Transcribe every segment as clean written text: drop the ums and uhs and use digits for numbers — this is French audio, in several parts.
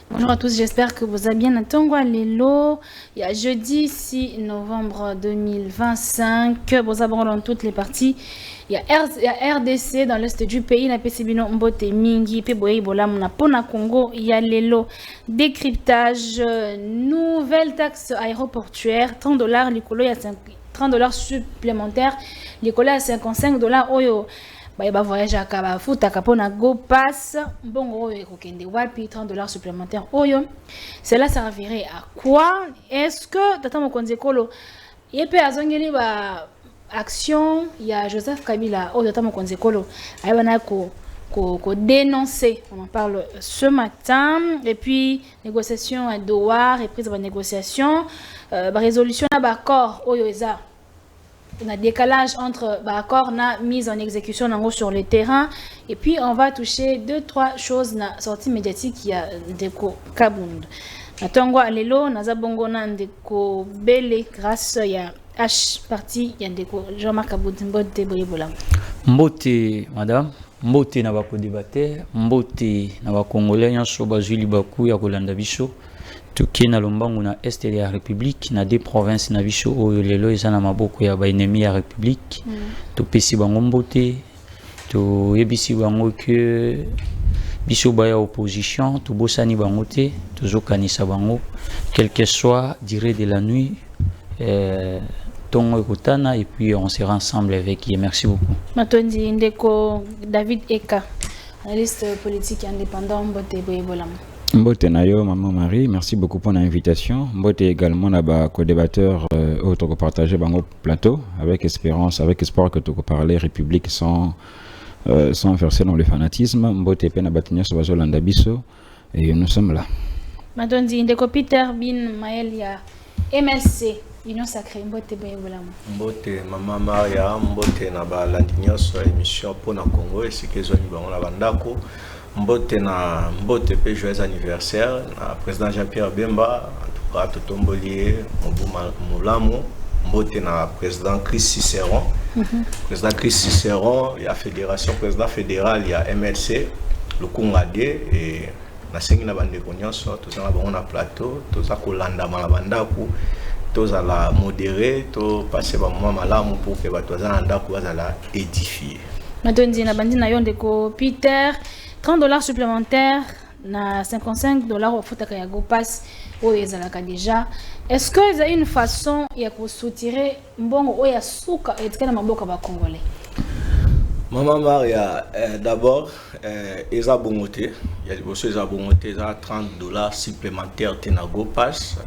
Bonjour à tous, j'espère que vous allez bien. Natongwa Lelo, il y a jeudi 6 novembre 2025. Vous abordons dans toutes les parties. Il y a RDC dans l'est du pays, la PCBino Mbote Mingi, Peboye Bolam, na Pona Congo, il y a Lelo, décryptage, nouvelle taxe aéroportuaire, $30, l'écolo, il y a $30 supplémentaires, l'écolo, il y a $55, Oyo. Bah voyage à Kabafuta Kapona Go Pass bon Kende Wapi $30 supplémentaires Oyo. Cela servirait à quoi? Est-ce que Tata Mokonzekolo yepe azongeli ba action il y a Joseph Kabila au Tata Mokonzekolo ayana ko dénoncer, on en parle ce matin, et puis négociation à Doha, reprise de la négociation, résolution d'accord Oyo Eza. On a décalage entre l'accord na mise en exécution sur le terrain et puis on va toucher 2-3 choses na sortie médiatique il y a Ndeko Kabund. Natongwa lelo naza bongo na Ndeko Bele grâce ya H parti ya Ndeko Jean-Marc Kabund Mbote Boyebola. Mbote madame, mbote na bako débatteur, mbote na ba congolais nyonso bazuli baku ya kolanda biso. Tuki na lombangu na est de la République na des provinces na biso oyo lelo eza na maboko ya ba ennemi ya République to pesi bango mbote to yebisi bango que biso ba ya opposition to bosani bango te to zokanisa bango quel que soit durée de la nuit tongo ekotana et puis on sera ensemble avec eux. Merci beaucoup. Matondi Ndeko David Eka, analyste politique indépendant Mbote Boyebolam. Mbote Nayo, Maman Marie, merci beaucoup pour l'invitation. Mbote également là-bas, co-débatteur autre partager bango plateau avec espérance, avec espoir que tu peux parler République sans verser dans le fanatisme. Mbote Pena Batigna Sobazolanda Bisso et nous sommes là. Matondi Ndeko Peter Bin Maëlia MLC Union Sacrée Mbote Boyebolam. Mbote Maman Maria, Mbote na ba landigna sur émission pour na Congo et c'est que zo ni bango na bandako. Mbote na mbote pe joyeux anniversaire na président Jean-Pierre Bemba en tout cas Totombolier Moulamu mbote na président Chris Cicéron président Chris Cicéron il y a fédération président fédéral il y a MLC le Kongade et na sengi na bande konyoso to za bango na plateau to za kolanda na bandaku to za la modérer to passer ba moment malamu pour que bato za ndaku za la édifier Matondi na bandi na yonde ko Peter $30 supplémentaires na $55 au Futaka ya Go Pass au ezalaka déjà. Est-ce que il y a une façon ya ko soutirer mbongo o ya suka etikana maboka ba congolais? Maman Maria d'abord eza bongote il y a des choses eza bongote eza $30 supplémentaires tena Go Pass.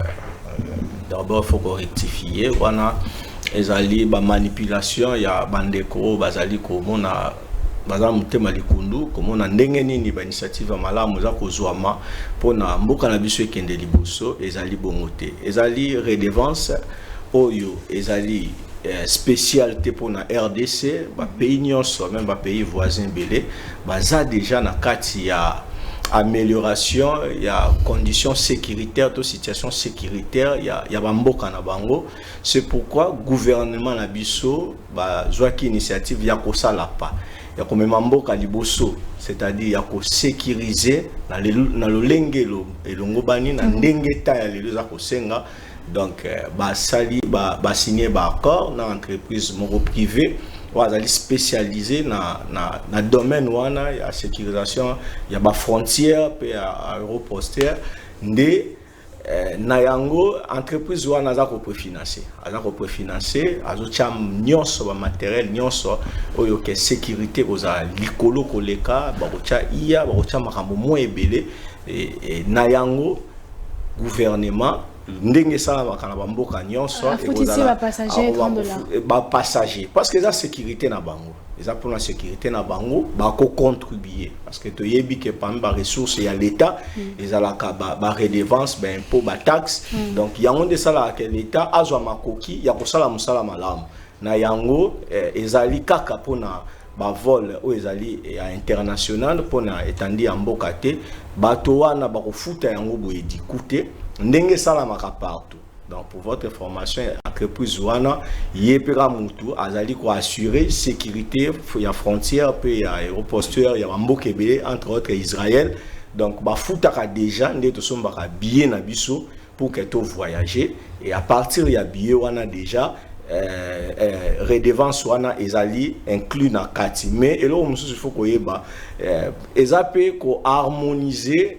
D'abord faut qu'on rectifier wana ezali ba manipulation ya bandeko bazali ko mona baza mutema likundu komona ndenge nini ba initiative malamu za kozwama pona mboka na biso ekende liboso ezali bongote ezali redevance oyo ezali spécialité pona RDC ba pays nyonso même ba pays voisins belé baza déjà na kati ya amélioration ya conditions sécuritaires to situation sécuritaire ya ba mboka na bango. C'est pourquoi gouvernement na biso ba zwaki initiative ya kosala pa ya komema mboka liboso, c'est-à-dire ya ko sécuriser na lolengelo elongo bani na ndenge ta ya lelo za kosenga. Donc ba sali ba signer ba accord na entreprise moko privée wazali spécialisé na domaine wana ya sécurisation ya ba frontière pe aéroportuaire nde na yango entreprise wana za ko préfinancer azo cham nyonso ba matériel nyonso oyo ke sécurité oza likolo koleka ba ko cha iya ba ko cha makambo mo ebele et na yango gouvernement ndenge sala bakana ba mboka nyonso ba passager parce que la sécurité na bango eza pour la sécurité na bango ba ko contribuer parce que to yebi ke parmi ba ressources ya l'état ezala ka ba redevance ba impôt ba taxe donc yango de sala que l'état azwa makoki ya ko sala musala malamu na yango ezali kaka pona ba vol o ezali ya international pona etandi ya mboka te bato wana ba ko futa yango boye dikute ndenge sala maka partout Donc pour votre information, entreprise wana yepera mutu azali ko assurer sécurité ya frontière puis ya aéroportuaire ya mbokebele entre autres Israël. Donc ba futaka déjà ndeto sombaka billet na biso pour que tu voyager et à partir ya billet wana déjà redevance wana ezali inclus na kati mais et là il faut ko yeba ezape ko harmoniser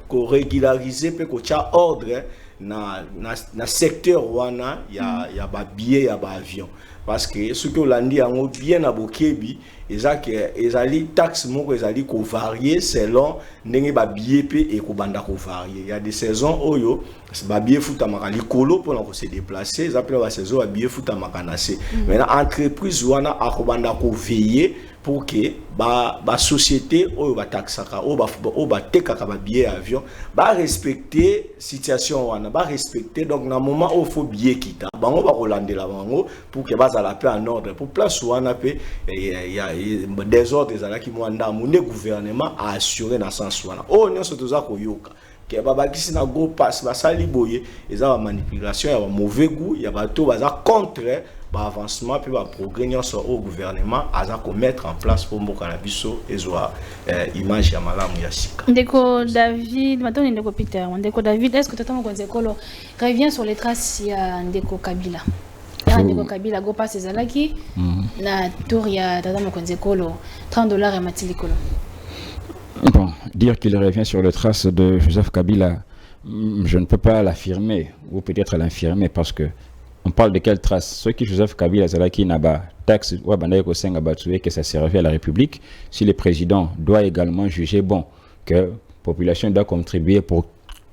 ko régulariser pe ko tia ordre na secteur wana ya ba billet ya ba avion parce que ce que l'on dit en bien à bokebi ezali taxe moko ezali ko varier selon ndenge ba billet pe et ko banda ko varier. Il y a des saisons oyo ba billet futa maka likolo pour ko se déplacer, ils appellent la saison ba billet futa maka nase. Maintenant entreprise wana akobanda ko veiller pour que ba société oyo ba taxaka o ba tekaka ba billet avion ba respecter situation wana ba respecter donc na moment où faut billet kita bango ba kolandela bango pour que ba la paix en ordre pour place wana pe il y a des ordres ezalaki mwanda munde gouvernement a assuré na sens wana o nyonso toza koyoka ke babakisi na go pass basali boye eza ba manipulation ya ba mauvais goût ya bato baza contre ba avancement puis ba progrès nyonso au gouvernement aza ko mettre en place pour mboka na biso ezwa image ya malamu ya sika. Ndeko David maintenant ndeko Peter ndeko David est-ce que Tata Konzekolo revient sur les traces ya ndeko Kabila? Ndeko Kabila go pass ezalaki na tour ya Tata Konzekolo $30 et matilikolo. Bon, dire qu'il revient sur les traces de Joseph Kabila, je ne peux pas l'affirmer ou peut-être l'infirmer parce que on parle de quelles traces? Ceux qui Joseph Kabila Zalaki Naba taxe ou Bandaïko Sengabatoué que ça servait à la République, si le président doit également juger bon que la population doit contribuer pour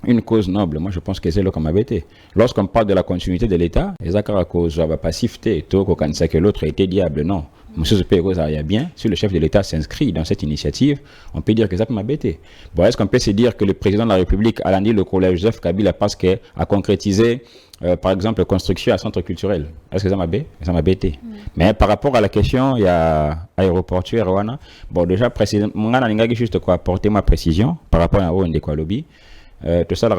une cause noble, moi je pense que c'est le comme ABT. Lorsqu'on parle de la continuité de l'État, les accords à cause de la passivité, que l'autre a été diable, non. Monsieur Zepego, ça y a bien. Si le chef de l'État s'inscrit dans cette initiative, on peut dire que ça peut m'embêter. Bon, est-ce qu'on peut se dire que le président de la République a rendu le collège Joseph Kabila parce qu'il a concrétisé, par exemple, la construction à centre culturel? Est-ce que ça m'a bêté? Mais par rapport à la question, il y a aéroportuaire, bon, déjà, précisément, on a juste quoi apporter ma précision par rapport à Ondekwa-Lobby. Tout ça,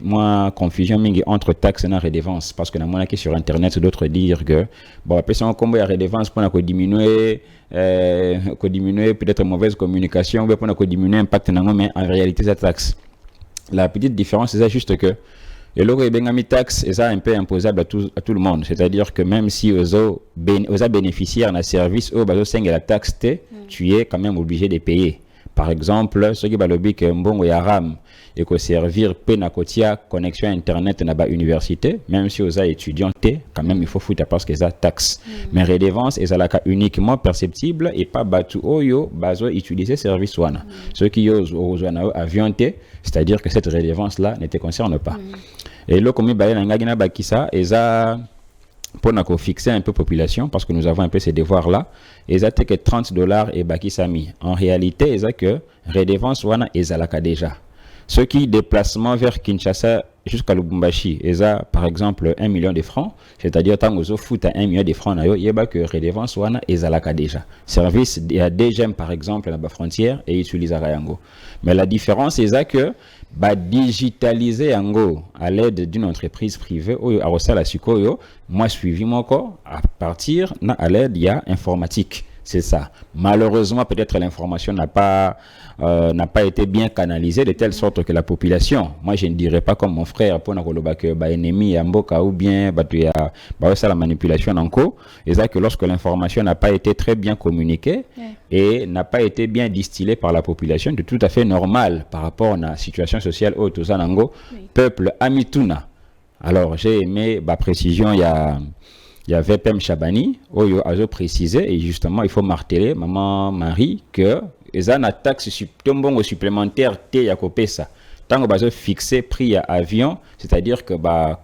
moi, confusion entre taxes et redevance. Parce que dans mon sur Internet, d'autres dire que, bon, après ça, on combat la redevance pour diminuer peut-être mauvaise communication, pour diminuer l'impact, mais en réalité, c'est taxe. La petite différence, c'est juste que le logo est taxe et ça un peu imposable à tout le monde. C'est-à-dire que même si aux bénéficiaires d'un service, la taxe, tu es quand même obligé de payer. Par exemple, ceux qui balobent que mbongo ya RAM et que servir penakotia connexion internet na ba université, même si aux étudiants quand même il faut foutre parce que ça taxe. Mais redevance est la cas uniquement perceptible et pas batu oyo bazo utiliser service wana. Ceux qui osent avion c'est-à-dire que cette redevance là ne te concerne pas. Et là comme ba na ngagina bakisa eza pour fixer un peu population, parce que nous avons un peu ces devoirs-là, ils ont que $30 et baki sami. En réalité, ils ont que redevance wana ezalaka déjà. Ceux qui déplacement vers Kinshasa jusqu'à Lubumbashi, ils ont par exemple 1 million de francs, c'est-à-dire tant que fout à 1 million de francs, il y a que redevance wana ezalaka déjà. Service, il y a des gemmes par exemple à la frontière et ils utilisent Rayango. Mais la différence, c'est que digitaliser Yango à l'aide d'une entreprise privée, à Rosala Sukoyo, moi suivi mon corps à partir à l'aide il y a informatique. C'est ça. Malheureusement, peut-être l'information n'a pas été bien canalisée de telle sorte que la population, moi je ne dirais pas comme mon frère, pour que ennemi Mboka ou bien ça la manipulation en cours, et ça que lorsque l'information n'a pas été très bien communiquée et n'a pas été bien distillée par la population, de tout à fait normal par rapport à la situation sociale au Tozanango, peuple Amituna. Alors j'ai aimé ma précision, il y avait Pem Chabani, où il a précisé, et justement, il faut marteler, maman Marie, que les taxes supplémentaires, ça. Tant que fixé prix à avion, c'est-à-dire que la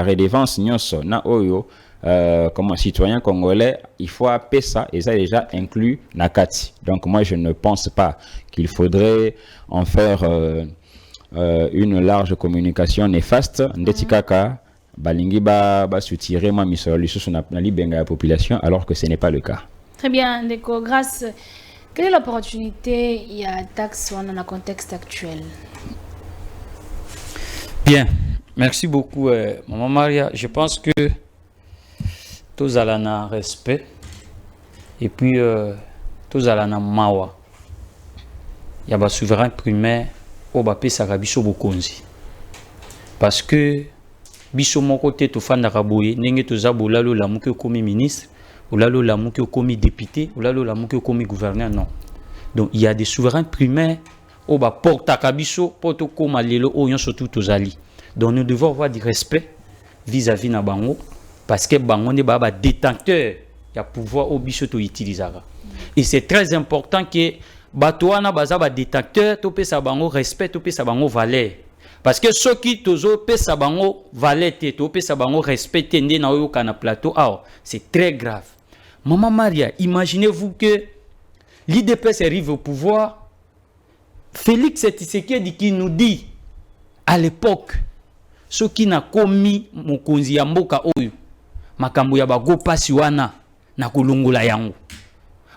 redevance, comme un citoyen congolais, il faut payer ça, et ça déjà inclut Nakati. Donc moi, je ne pense pas qu'il faudrait en faire une large communication néfaste. Ndetikaka, balingi ba soutirer ma mission na libenga la population alors que ce n'est pas le cas. Très bien, Ndeko, grâce. Quelle est l'opportunité il y a taxe dans le contexte actuel? Bien, Merci beaucoup, Maman Maria. Je pense que tous allons en respect et puis tous allons en mawa. Il y a un souverain primaire au Bapé Sarabiso Bokonzi. Parce que biso mon côté to fan d'Araboye, n'engé to zabo lalo la mouke comme ministre, ou lalo la mouke comme député, ou lalo la mouke comme gouverneur, non. Donc il y a des souverains primaires au bas porta kabiso, porto comme lelo o yon surtout to zali. Donc nous devons avoir du respect vis-à-vis na bango, parce que bango ne ba détenteur, il y a pouvoir au biso to utiliser. Et c'est très important que batoana baza ba détenteur, to pe sa bango respect, to pe sa bango valeur. Parce que ceux qui tozo pe sa bango valeur, to pe sa bango respect ndé na yo kana plateau, c'est très grave. Maman Maria, imaginez-vous que l'IDPS arrive au pouvoir, Félix Tshisekedi qui nous dit à l'époque ceux qui n'a commis mokonzi ya mboka oyo makambo ya bago pasi wana na kulungula yango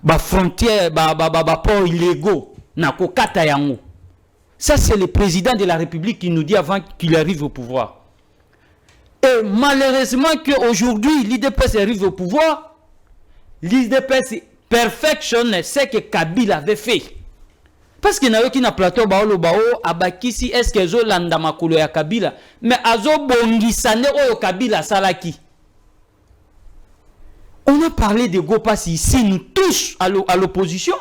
ba frontière ba port illégaux na kokata yango. Ça c'est le président de la République qui nous dit avant qu'il arrive au pouvoir. Et malheureusement qu'aujourd'hui l'IDPS arrive au pouvoir, l'IDPS perfectionne ce que Kabila avait fait. Parce qu'il n'y a aucun plateau baolo bao abakisi est-ce que zo landa makolo ya Kabila mais azo bongisane oyo Kabila salaki. On a parlé de Gopas ici, nous tous à l'opposition.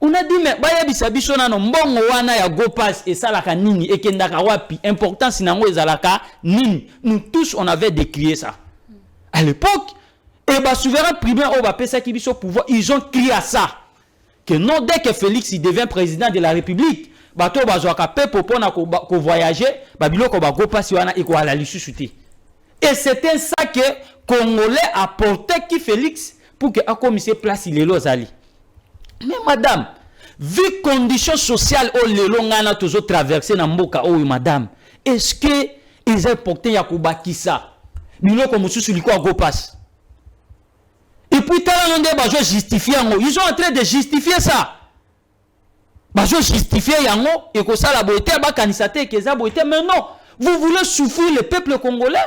On a dit mais baya bisabiso na no mbongo wana ya Gopas et salaka nini et kendaka wapi importance nango ezalaka nini. Nous tous on avait décrié ça. À l'époque et bah souverain primaire au ba pesa ki biso pouvoir, ils ont crié à ça. Que non, dès que Félix il devient président de la République, bato bazwaka pepo pona ko voyager, babilo ko ba go pasi wana iko ala lisusuté. Et c'était ça que Congolais apportait qui Félix pour que a commissaire place il est zali. Mais madame, vu conditions sociales au lelo ngana toujours traversé na mboka o madame, est-ce que ils ont porté ya ko bakisa? Bilo ko mususu liko go passe. Et puis, ils sont en train de justifier ça. Ils justifier yango et que ça la beauté mais non, vous voulez souffrir le peuple congolais.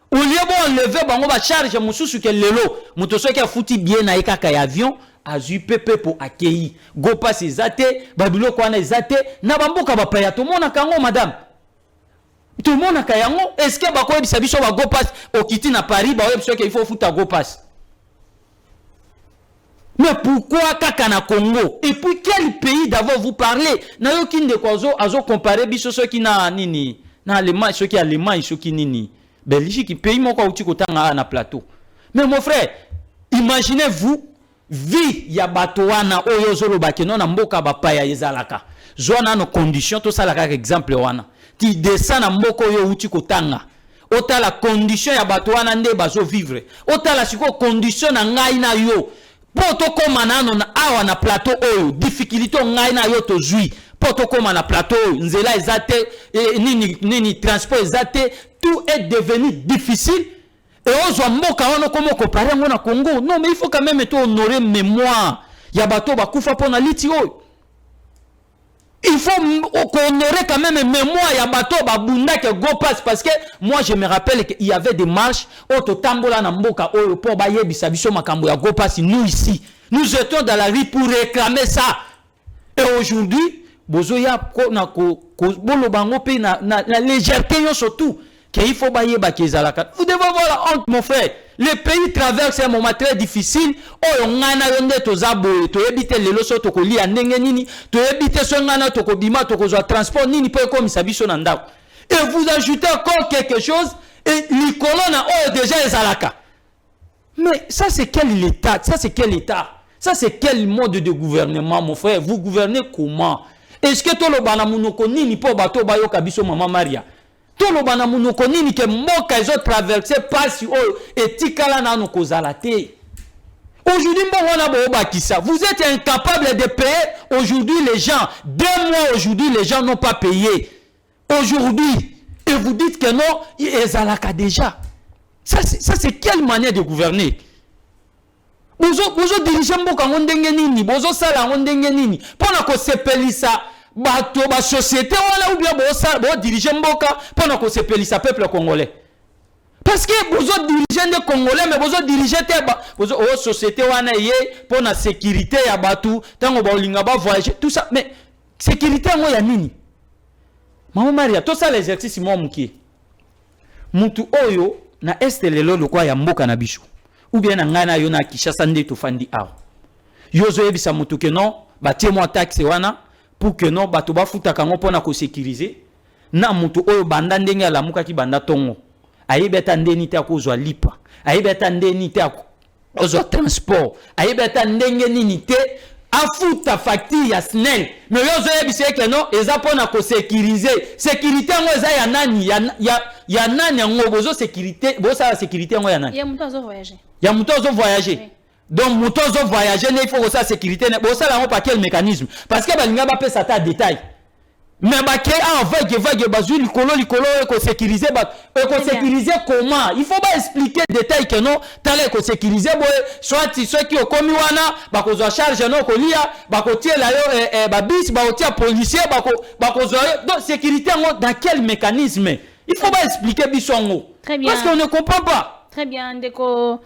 Au lieu de enlever bango ba charge mususu ke lelo, mutoso ki afuti bien na ekaka ya avion, azu pepe pour accueillir. Go passe ezate, babilo kwana ezate, na bamboka ba paya to mona kango madame. Tout le monde a kayango, est-ce que ba ko bisabiso ba go passe au kiti na Paris, ba biso ke il faut futa go passe. Mais pourquoi Kakana Congo? Et puis quel pays d'abord vous parlez? N'a aucun de quoi azo comparer biso ceux qui na nini, na Allemagne, ceux qui Allemagne, ceux qui nini. Belgique, pays mon quoi uti kotanga na plateau. Mais mon frère, imaginez-vous, vi ya batoana oyo zolo bakeno na mboka bapaya ezalaka. Zona no conditions to ça la exemple wana. Ti descend na mboko oyo uti kotanga. Ota la condition ya batoana nde bazo vivre. Ota la siko condition na ngai na yo. Poto koma na awa na plateau oyo difficulté ngai na yo to zui poto koma na plateau nzela ezate nini transport ezate tout est devenu difficile et ozwa mboka wana komo comparer ngo na Congo. Non mais il faut quand même to honorer mémoire ya bato bakufa pona liti oyo. Il faut honorer quand même mémoire ya bato babunda ke go passe parce que moi je me rappelle qu'il y avait des marches au totambola na mboka oyo pour ba yebisa biso makambo ya go passe. Nous ici nous étions dans la rue pour réclamer ça et aujourd'hui bozoya ko na ko bolo bango pe na légèreté yo surtout qu'il faut ba yeba kezalaka. Vous devez avoir la honte mon frère. Le pays traverse un moment très difficile. Oh, ngana yonde to zabo, to ebite lelo so to kolia ndenge nini, to ebite so ngana to kobima to kozwa transport nini po comme sabiso na ndako. Et vous ajoutez encore quelque chose et l'icône oh déjà ezalaka. Mais ça c'est quel état? Ça c'est quel état? Ça c'est quel mode de gouvernement mon frère? Vous gouvernez comment? Est-ce que to lo bana munoko nini po bato bayo kabiso Maman Maria? Tout le bana munoko nini ke mboka ezo traverser pasi oyo etikala na no kozalate. Aujourd'hui mbongo na bo bakisa. Vous êtes incapable de payer aujourd'hui les gens. 2 mois aujourd'hui les gens n'ont pas payé. Aujourd'hui et vous dites que non, ezalaka déjà. Ça c'est quelle manière de gouverner? Bozo diriger mboka ndenge nini, bozo sala ndenge nini. Pona ko sepelisa bato ba société wala ou bien bo diriger mboka pendant que se pelisa peuple congolais. Parce que vous dirigeez des Congolais, mais vous dirigez des sociétés pour la sécurité ya batu, tango ba olinga ba voyager, tout ça. Mais sécurité ngo ya nini? Maman Maria, tout ça l'exercice moi muki. Mutu oyo na este lelo lokwa ya mboka na bisho. Ou bien na ngana yo na Kinshasa nde to fandi aw. Yo zo yebisa mutu ke non, ba tie mo taxe wana pour que non bato ba futa kango pona ko sécuriser. Na mutu oyo banda ndenge la muka ki banda tongo. Aïbeta ndeni te akozwa lipa, aïbeta ndeni te akozwa transport, aïbeta ndenge nini te afuta facture ya SNEL. Mais yozo yebise ke non ezapona ko sécuriser. Sécurité ngo eza ya nani ya nani ngo bozo sécurité, boza la sécurité ngo ya nani? Ya muto zo voyager. Ya muto zo voyager. Oui. Donc muto zo voyager ne il faut que ça sécurité ne boza la ngo pa quel mécanisme? Parce que balinga ba pesa ta détail. Mais vague bazou likolo ko sécuriser sécuriser comment il faut pas expliquer détail que non tale ko sécuriser soit ceux qui ont commis wana ba ko zo charge non ko lia ba ko tie la yo ba bis ba ko tie policier ba ko zo donc sécurité dans quel mécanisme il faut pas expliquer bisongo Très bien. parce qu'on ne comprend pas. Très bien, Deko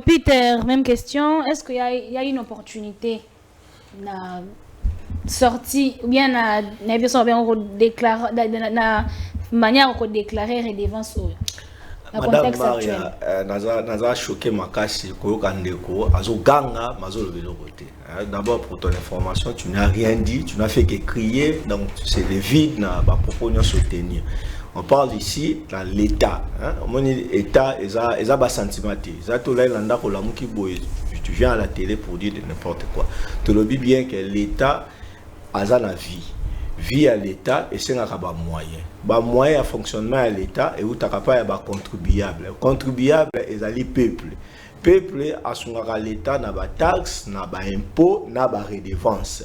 Peter, même question, est-ce qu'il y a une opportunité na sorti ou bien na besoin de déclarer na manière de déclarer redevance au Madame Maria naza choqué makasi koyoka ndeko azoganga mazolo belo côté. D'abord pour ton information, tu n'as rien dit, tu n'as fait que crier, donc c'est le vide na ba propos non soutenir. On parle ici dans l'état, hein, mon état eza ba sentimenti. Ça to là landa ko la muki boy, tu viens à la télé pour dire de n'importe quoi. Tu le dis bien que l'état a la vie à l'état et c'est un moyen à fonctionnement à l'état et où tu pas ya contribuable et les peuple a son l'état na ba taxe na ba impôt na ba redevance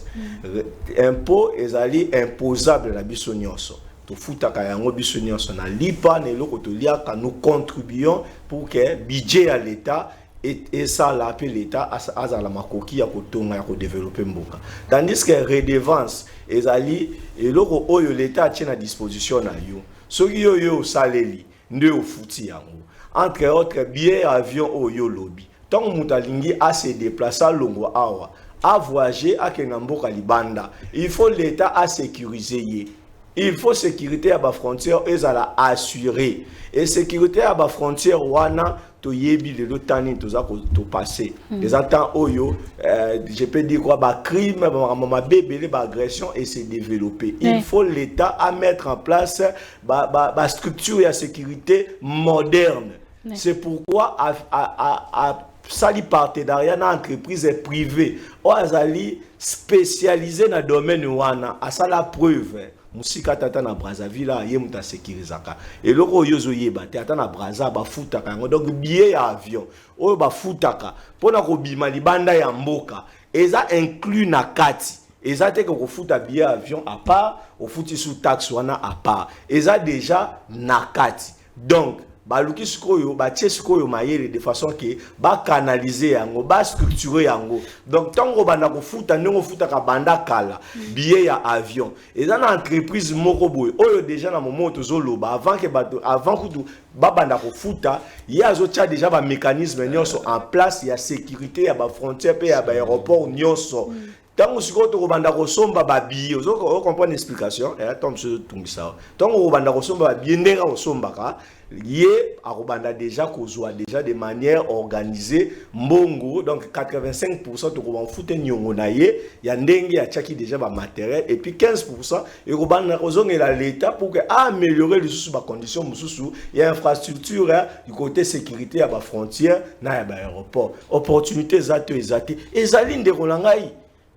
impôt et imposable la biso nyonso to futaka yango biso nyonso na lipa na eloko to liaka nous contribuons pour que budget à l'état et ça l'appelle l'État à la makoki à kotonga à développer mboka. Tandis que redevance ezali et loko oyo l'État tient à disposition na yo. Soki yo saleli nde ofuti yango. Entre autres billets avion oyo lobby. Tant mutalingi a se déplacer longo awa, a voyager à kenamboka libanda. Il faut l'État à sécuriser. Il faut sécurité à la frontière et à la assurer. Et sécurité à la frontière wana to yebi le lotani to za ko to passer. Les attends oyo je peux dire quoi ba crime ba bébé ba agression et se développer. Il faut l'État à mettre en place ba structure et sécurité moderne. C'est pourquoi à sali partenariat na entreprise privée ou azali spécialisé dans domaine wana à ça la preuve. Musika tata na Brazzaville ye muta sécurisaka et loko yozo yeba tata na Brazza ba futaka yango donc billet ya avion oyo ba futaka pona ko bima libanda ya mboka eza inclus na kati eza te ko futa billet avion à part au futi sous taxe wana à part eza déjà na kati donc baluki sikoyo ba tie sikoyo mayele de façon que ba canaliser yango ba structurer yango donc tango banda ko futa ndongo futa ka banda kala billet ya avion et dans entreprise moko boy oyo déjà na moment tozoloba avant que kutu ba banda ko futa yazo tia déjà ba mécanisme nyonso en place ya sécurité ya ba frontière pe ya ba aéroport nyonso. Tant que vous banda kosomba ba billet, vous comprenez l'explication. Et tant que tungisa. Tant que vous banda kosomba ba billet ndenge kosomba ka, yé akobanda déjà kozwa déjà de manière organisée mbongo donc 85% to ko fute nyongo na ye ya ndenge ya tchaki déjà ba matériel et puis 15% et kobanda kozongela l'état pour que améliorer les sous ba conditions mususu ya infrastructure du côté sécurité ya ba frontière na ya ba aéroport. Opportunité zato ezati ezali ndeko langai.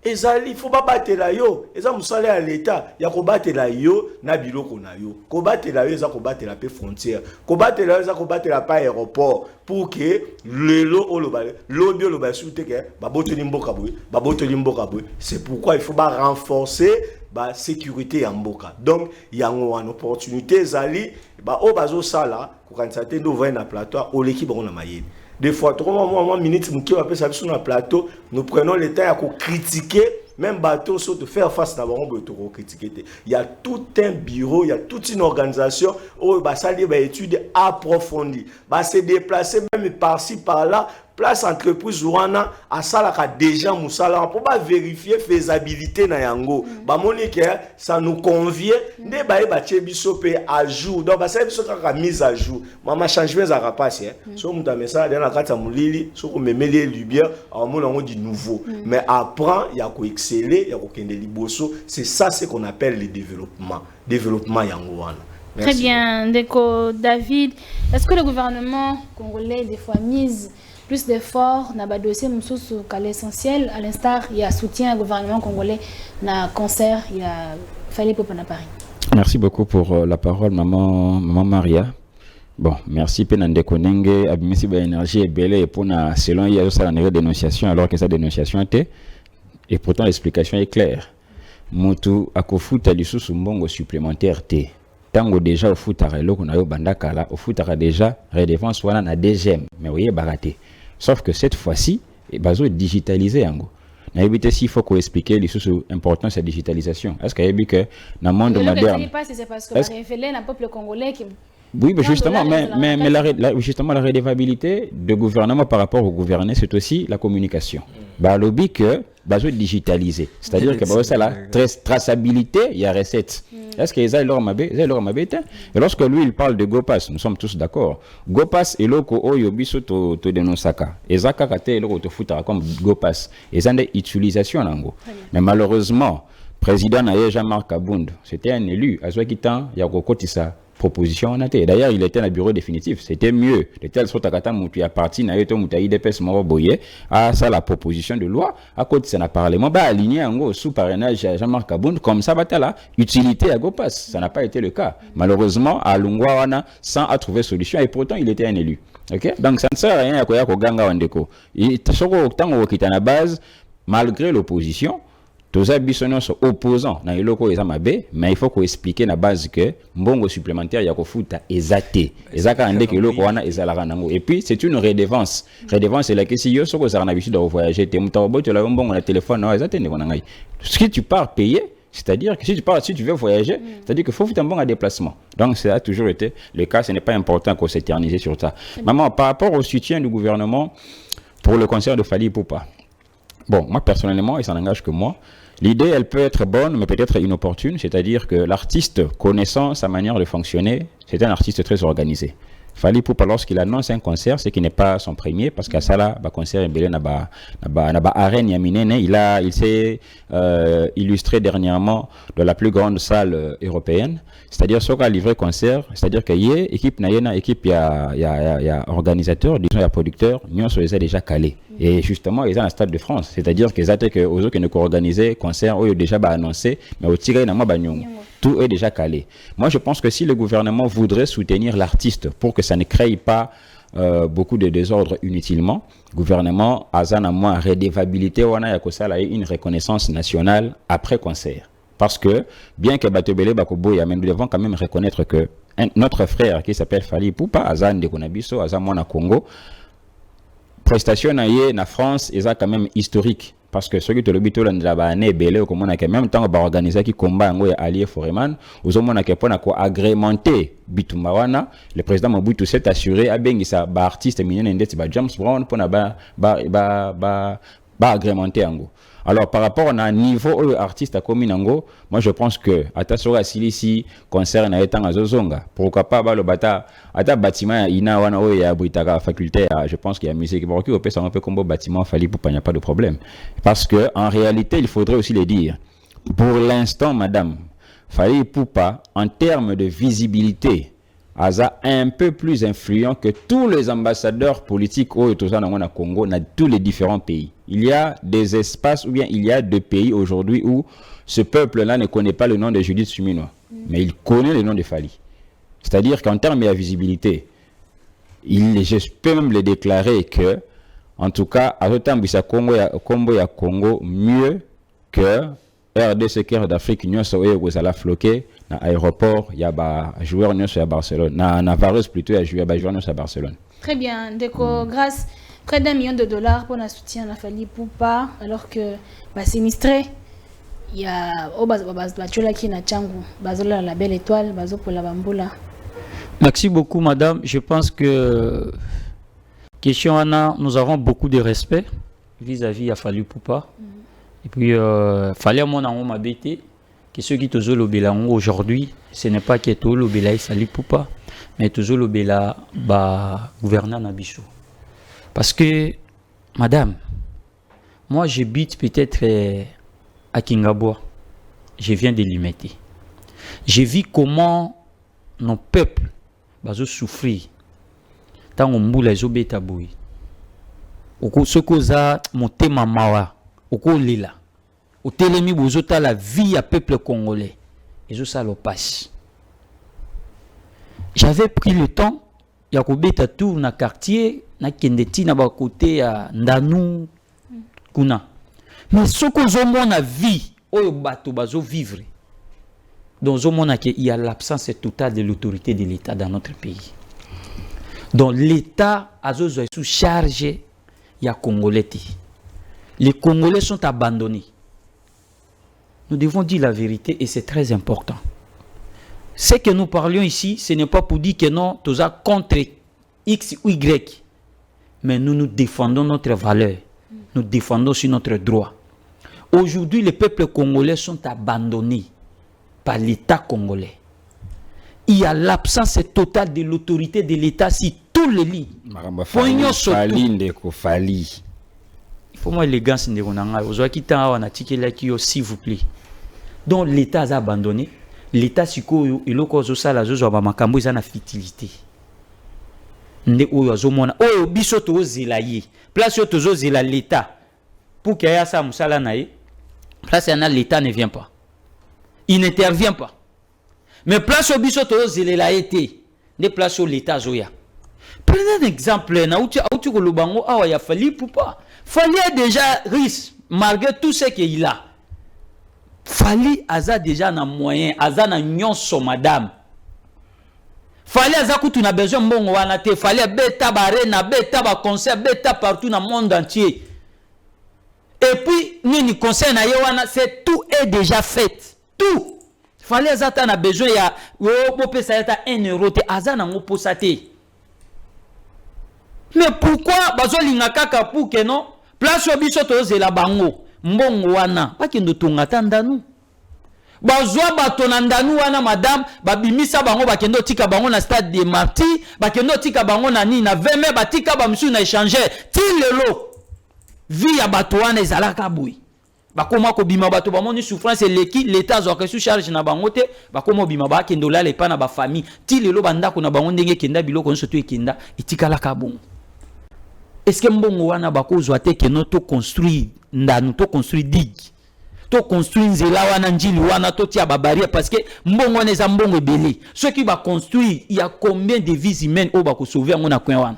Ezali faut pas battre la yo eza musala à l'état ya ko battre la yo na biloko na yo ko battre la yo eza ko battre la pe frontière ko battre la yo eza ko battre la pa aéroport pour que lelo olobale lobi olobale soute ke ba botoli mboka boy c'est pourquoi il faut pas renforcer ba sécurité ya mboka donc yango une opportunité ezali ba o bazo sala ko kanisa te ndo voyer na plateau o l'équipe on na mayeli. Des fois, 3 minutes, nous prenons le temps à critiquer même bateau saute faire face à bango to critiquer. Il y a tout un bureau, il y a toute une organisation où bah ça des études approfondies. Bah se déplacer même par-ci par-là. Place entreprise ouana à salaka déjà musala pour pas vérifier faisabilité na yango ba monique ça nous convient ne ba ba chebiso pe à jour donc ba ça biso ka mise à jour mama changement ça va passer so muta message dans la carte mulili so ko memeli lubière à mon on dit nouveau mais apprend il y a ko exceller il y a ko kende liboso c'est ça ce qu'on appelle le développement yango wana. Très bien, Ndeko David, est-ce que le gouvernement congolais des fois mise plus d'efforts dans le dossier qu'à l'essentiel, à l'instar, il y a soutien au gouvernement congolais dans le concert, il y a Fally Ipupa à Paris. Merci beaucoup pour la parole, maman Maria. Bon, merci Penande Konenge, abimisi ba énergie et belé pour na selon il y a ça une dénonciation alors que sa dénonciation était et pourtant l'explication est claire. Mutu akofuta lisusu mbongo supplémentaire té. Tango déjà au foutara loko na yo bandaka là au foutara déjà redevance wana na DGM mais voyez baraté. Sauf que cette fois-ci, il va digitaliser yango. Na éviter s'il faut qu'on explique l'importance de la digitalisation. Est-ce qu'il y a vu que dans le monde moderne, c'est parce que révéler le peuple congolais qui oui, mais justement, justement la redevabilité du gouvernement par rapport au gouverné, c'est aussi la communication. Bah lobby que bazo digitaliser, c'est-à-dire que bah ça la traçabilité, il y a recette. Est-ce que ils leur mabé, et lorsque lui il parle de GoPass, nous sommes tous d'accord. GoPass est loko oyo biso to denosaka. Ezaka kate loko to futa comme GoPass. Et une utilisation nango. Mais malheureusement, président Naye Jean-Marc Abound, c'était un élu, à ce qui temps, il y a kokotisa proposition en athée. D'ailleurs, il était dans le bureau définitif. C'était mieux. De telle sorte que tu as parti, na yeto muta IDPS Moroboye, à ça la proposition de loi. À côté, ça n'a parlé. Moi, bah, aligné en gros, sous parrainage à Jean-Marc Abound, comme ça, bah, là, utilité à GoPass. Ça n'a pas été le cas. Malheureusement, à Lungwawana, sans à trouver solution, et pourtant, il était un élu. Ok? Donc, ça ne sert à rien à quoi Ganga Wandeko. Il t'a choqué au base, malgré l'opposition, tous les bisonniers sont opposants dans les locaux mais il faut qu'on explique la base que mbongo supplémentaire ya kofuta ezate ezaka ande que loko wana ezalaka nango et puis c'est une redevance c'est la que si yo soko za na bisu de voyager te mutabo to la mbongo na téléphone na ezate ne konanga ce que tu pars payer c'est-à-dire que si tu veux voyager c'est-à-dire que faut faire un bon déplacement donc ça a toujours été le cas ce n'est pas important qu'on s'éternise sur ça maman par rapport au soutien du gouvernement pour le concert de Fally Ipupa. Bon, moi personnellement, il s'en engage que moi. L'idée, elle peut être bonne, mais peut-être inopportune. C'est-à-dire que l'artiste, connaissant sa manière de fonctionner, c'est un artiste très organisé. Fally Ipupa, lorsqu'il annonce un concert, c'est qu'il n'est pas son premier, parce qu'à ça là, concert est n'a pas arène yaminene. Il s'est illustré dernièrement dans la plus grande salle européenne. C'est-à-dire ce qu'a livré concert, c'est-à-dire qu'il y a équipe naïna, équipe il y a organisateur, disons il y a producteur, nous sommes déjà calés. Et justement, ils sont dans le stade de France, c'est-à-dire qu'ils attendent que aux autres qui nous organisé concert, ils ont déjà annoncé, mais au tiré n'a pas tout est déjà calé. Moi, je pense que si le gouvernement voudrait soutenir l'artiste pour que ça ne crée pas beaucoup de désordre inutilement, le gouvernement a moins redevabilité, on a une reconnaissance nationale après concert. Parce que, bien que Batobele Bakoboya, nous devons quand même reconnaître que notre frère qui s'appelle Fally Ipupa, Azan de Konabiso, Azan Mona Congo, prestation na France, est quand même historique. Parce que ceux qui te le bito là né belé comme on a même temps ba organiser qui combat ngo allié Foreman aux hommes on a pona ko agrémenter bitumbawana le président Mobutu s'est assuré a bengisa ba artiste minene ndeti ba James Brown pona ba agrémenter ngo. Alors par rapport à un niveau artiste à Kominango, moi je pense que atasora silisi concert na etanga zozonga pourquoi pas ba le bata ata bâtiment ina wana o ya britaka faculté je pense qu'il y a musique pour qui peut un peu comme bâtiment Fally Ipupa, il n'y a pas de problème parce que en réalité il faudrait aussi le dire pour l'instant madame Fally Ipupa en termes de visibilité Aza un peu plus influent que tous les ambassadeurs politiques au Congo dans tous les différents pays. Il y a des espaces ou bien il y a des pays aujourd'hui où ce peuple-là ne connaît pas le nom de Judith Suminwa, mais il connaît le nom de Fally. C'est-à-dire qu'en termes de visibilité, je peux même le déclarer que, en tout cas, à ce temps, Congo mieux que RDC Caire d'Afrique, nous sommes à la floquer. Dans l'aéroport, il y a des joueurs à Barcelone. Dans Navarre, plutôt, il y a des joueurs à Barcelone. Très bien. Déco, grâce près d'$1 million pour le soutien à Fally Ipupa, alors que sinistré, il y a Bachola qui na Tchangu, Bazola la belle étoile, Bazo pour la Bamboula. Merci beaucoup, madame. Je pense que question Anna, nous avons beaucoup de respect vis-à-vis à Fali Poupa. Et puis, fallait mon amour m'habiter. Que ceux qui te jouent l'obéla aujourd'hui, ce n'est pas que tout l'obéla et Fali Poupa, mais toujours l'obéla gouverneur Nabichou. Parce que, madame, moi j'habite peut-être à Kingaboa. Je viens de Limité. J'ai vu comment nos peuples ont souffert. Tant on moule les obétabouis. Ce que a monté ma mawa, au lila. Au télémi bozota la vie à peuple congolais. Et ça le passe. J'avais pris le temps, Yakobeta tour na quartier, na kendeti na ba côté à Ndanou, kuna. Mais ce que zo mona vie, oyo bato bazo vivre. Donc zo mona que il y a l'absence totale de l'autorité de l'État dans notre pays. Donc l'État a sous charge, il y a Congolais. Les Congolais sont abandonnés. Nous devons dire la vérité et c'est très important. Ce que nous parlions ici, ce n'est pas pour dire que non, tous sommes contre X ou Y. Mais nous défendons notre valeur. Nous défendons aussi notre droit. Aujourd'hui, les peuples congolais sont abandonnés par l'État congolais. Il y a l'absence totale de l'autorité de l'État sur tous les lits. Il faut moi élégance de Ronanga. S'il vous plaît. Donc l'État a abandonné. L'État sikoyo iloko zosala zozo ba makambo eza na futilité. Nde oyo azomona oyo biso to zela ye. Place to zela l'État. Pour qu'il y ait ça musala na ye. Place yana l'État ne vient pas. Il n'intervient pas. Mais place au biso to zela été. Ne place au l'État zoya. Prenez un exemple na outi ko lobango awa ya Fali Poupa. Fali a déjà riche malgré tout ce qu'il a. Fali aza déjà na moyen, aza na nyonso madame. Fali aza kutu na besoin mbongo wana te, fali beta barena, beta ba concert, beta partout dans le monde entier. Et puis nini concert na wana, c'est tout est déjà fait. Tout. Fali aza ta na besoin ya wo pesa ya 1 euro te, aza na ngo posa te. Mais pourquoi bazo linga kaka pour que non? Place obiso to zela bango. Mbongo wana bakendo tongata ndanu bazwa bato na ndanu wana madame babimisa bango bakendo tika bango na stade de Marty bakendo tika bango na ni na 20 mai batika ba msu na échanger ti lelo vie ya bato wana ezalaka boui bakoma ko bima bato bamoni souffrance leki l'état zo ke sous charge na bango te bakoma bima ba kendo la lepa na ba famille ti lelo bandako na bango ndenge kenda biloko nso to ekenda etikala ka bon. Est-ce que mbongo wana bakozwa te ke no to construire ndanu to construire digue to construire nzela wana njili wana to tia ba barrière parce que mbongo wana eza mbongo ebele ceux qui va construire il y a combien de vies humaines au ba ko sauver ngona coin wana.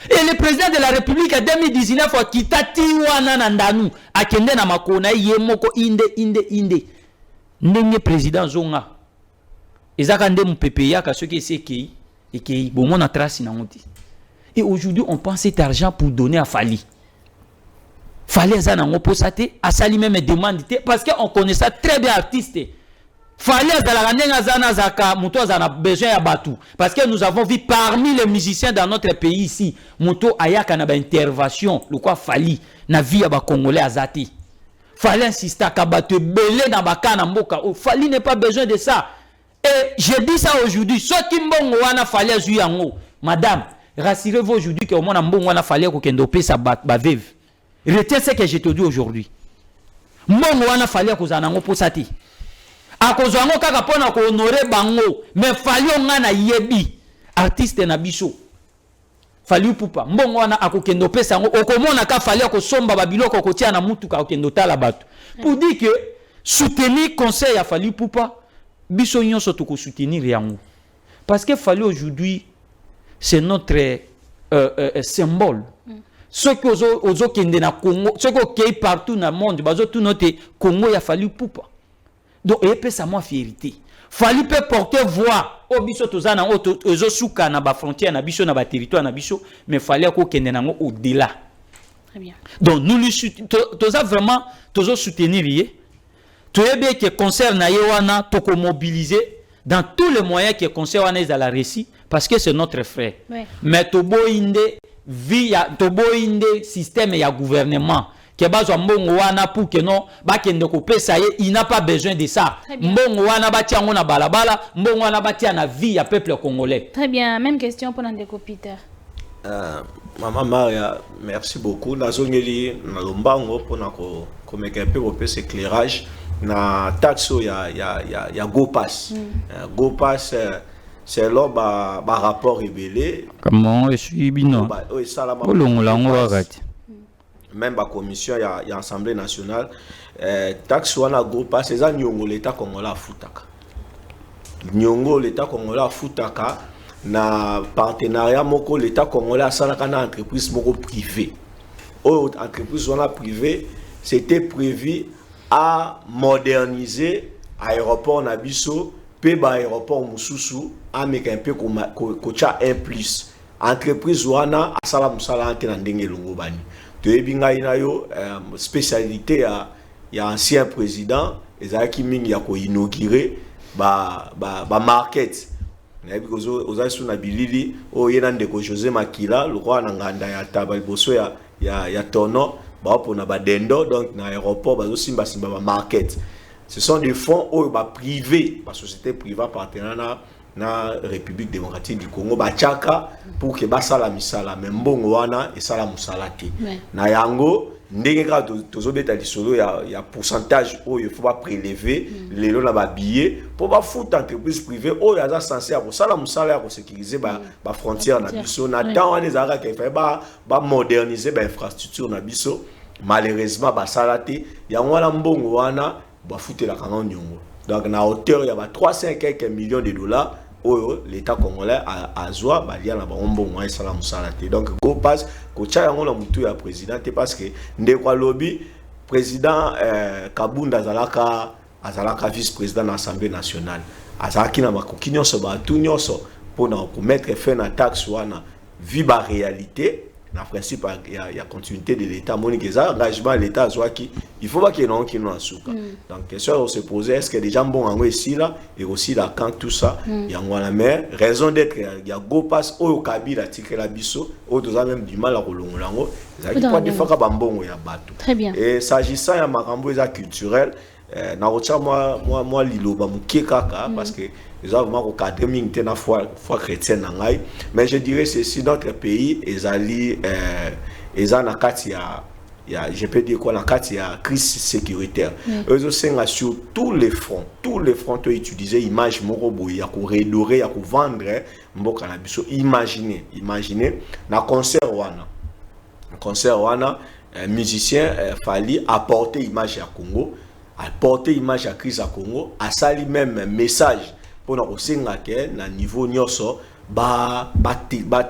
Et le président de la République en 2019 a quitté ti wana na ndanu akende na makona ye moko inde ndenge président zonga ezaka nde mpepe yaka ceux qui seki et qui bon mona trace na ngoti. Et aujourd'hui, on prend cet argent pour donner à Fali. Fali a zanango posate, a sali même demande parce qu'on connaît ça très bien artiste. Fali a zalaganenga zana zaka, muto zana besoin ya batu. Parce que nous avons vu parmi les musiciens dans notre pays ici, muto ayaka na ba intervention, le quoi Fali na vie ya ba congolais azati. Fali insiste à batu belé na baka na mboka. Fali n'est pas besoin de ça. Et je dis ça aujourd'hui, ceux qui mbongo wana Fali azu yango, madame. Rassurez-vous aujourd'hui que au moins mbongo wana fallait ko kendo pesa ba veuve. Retiens ce que je te dis aujourd'hui. Mbongo wana fallait ko zanango posati. Akozwa ngo kaka pona ko honorer bango, mais fallait ngana yebi artiste na biso. Fallait Poupa. Mbongo wana akokendo pesa ngo okomona ka fallait ko somba ba biloko ko tia na mutuka okendo tala bato. Pour dire que soutenir conseil a Fallait Poupa, biso nyonso to ko soutenir yango. Parce que fallait aujourd'hui c'est notre symbole. Ce que aux kende na Congo, ce que partout dans le monde, bazo tout notre Congo il a fallu Poupa. Donc et peut ça moi fierté. Fallu peut porter voix au biso tozana ozo suka na ba frontière na biso na ba territoire na biso, mais fallait ko kende na au-delà. Très bien. Donc nous toza vraiment tozo soutenir Tu es bien que concert na yewana toko mobiliser dans tous les moyens que concert wana est à la récit parce que c'est notre frère. Ouais. Mais tobo inde via tobo inde système ya gouvernement que bazwa mbongo wana pour que non ba kende ko pesa ye, il n'a pas besoin de ça. Mbongo wana ba tiango na balabala, mbongo wana ba tia na vie ya peuple congolais. Très bien, même question pour Ndeko Peter. Maman Maria, merci beaucoup. Nazongeli na lombango pour na ko meka peu ko pesa éclairage na taxo ya Go Pass. Go Pass c'est là ba rapport révélé. Comment je suis bino. Oui, ça la même la commission ya Assemblée nationale taxe wana Go Pass eza nyongo l'état congolais futaka. Nyongo l'état congolais futaka na partenariat moko l'état congolais asalaka na entreprise moko privée. Autre entreprise wana privée, c'était prévu à moderniser aéroport na biso pe ba aéroport mususu ameka un peu kocha 1+. Entreprise wana asala musala ante na ndenge longo bani. Toyebi ngai na yo spécialité ya ancien président ezaki mingi ya ko inaugurer ba market. Nayebi kozo ozasu na bilili o yena ndeko José Makila le roi na nganda ya taba boso ya tono ba pona ba dendo donc na aéroport bazo simba ba market. Ce sont des fonds privés, la société privée partenaire na République démocratique du Congo bachaka pour que basala misala membongo wana et sala musalati. Na yango ndenge ka tozobeta lisolo ya pourcentage il faut pas prélever les lots na ba billets pour ba foot entreprise privée ya za censé ya sala musala ya ko sécuriser ba frontière na biso na temps wana ezaka ke ba moderniser ba infrastructure na biso malheureusement ba salati yango wana mbongo wana ba foutre la canon nyongo. Donc na hauteur il y a 300 quelques millions de dollars l'État congolais a zoa balia na bombo moi sala musalate. Donc Go Pass ko cha yango na mutu ya président parce que ndeko lobby président Kabunda azalaka vice-président de l'Assemblée nationale. Azalaki na makoki nyonso ba tout nyonso pour mettre fin na taxe wana viba réalité. Na principe il y a continuité de l'État monique engagement l'État zoaki il faut pas qu'il non qui nous asuka. Donc question se poser est-ce que les gens bon en ici là et aussi là quand tout ça il y a la mer raison d'être il y a Go Pass au Kabila tirer la biso au deux même du mal à rolongo ça qui pas des fois ka mbongo ya bato. Très bien. Et s'agissant ya makambo eza culturel na rocha moi liloba mukie kaka parce que ils ont vraiment cadré mingi na foi chrétienne ngai mais je dirais ceci notre pays ezali ezana kati ya je peux dire quoi la kati ya crise sécuritaire eux aussi sur tous les fronts to utiliser image moko boy ya ko redorer ya ko vendre mboka na biso imaginez na concert wana musicien fali apporter image ya Congo apporter image à crise à Congo a sali même message pour na osenga ke na niveau nyoso ba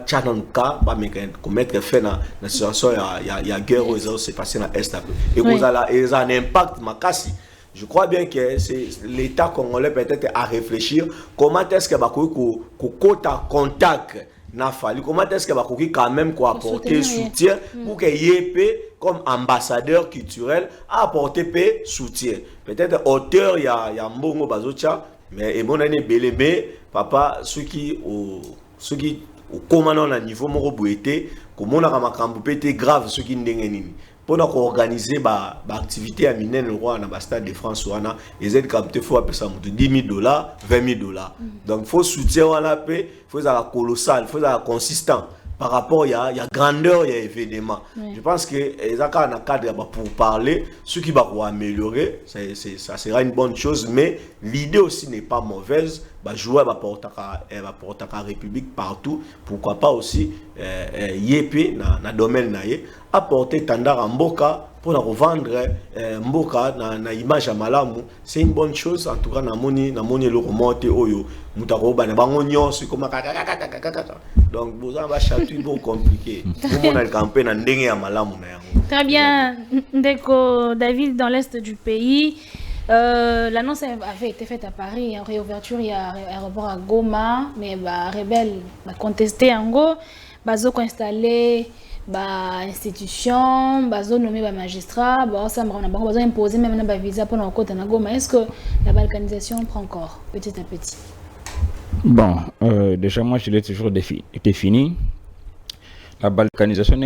chananuka ba commettre fait na situation ya guerre où se passer na est et vous avez un impact makasi. Je crois bien que c'est l'État congolais peut-être à réfléchir comment est-ce que ba ko kota contact na fali comment est-ce que ba ko quand même ko apporter soutien pour que YP comme ambassadeur culturel a apporté soutien peut-être auteur ya mbongo bazocha mais et mon année belé papa ceux qui au commandant na niveau moko boité comme na makambo pété grave ceux qui ndenge nini pour organiser ba activité à minen le roi na stade de France wana les aides capté faut appeler ça $10,000 $20,000 donc faut soutien wala pe faut ça colossal faut ça consistant par rapport il y a grandeur il y a événement. Je pense que les accords dans cadre pour parler ce qui va améliorer ça sera une bonne chose mais l'idée aussi n'est pas mauvaise bah jouer va porter la République partout pourquoi pas aussi YP na domaine naie apporter tandar en mboka pour la revendre mboka na image à malamu c'est une bonne chose en tout cas na moni le remonter oyo mutako ba na bango nyonso comme donc vous avez chatu beaucoup compliqué pour mon campagne na ndenge ya malamu na yango. Très bien Ndeko David dans l'est du pays. L'annonce avait été faite à Paris en réouverture il y a aéroport à Goma mais bah rebelle va contester en gros bazo ko installer ba institution, bazo nommer ba magistrat, ça on a besoin imposer même na ba visa pour na côté na Goma. Est-ce que la balkanisation prend encore petit à petit? Bon, déjà moi je l'ai toujours défini. La balkanisation,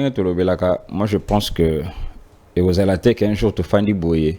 moi je pense que et aux alatek un jour te fandi boye.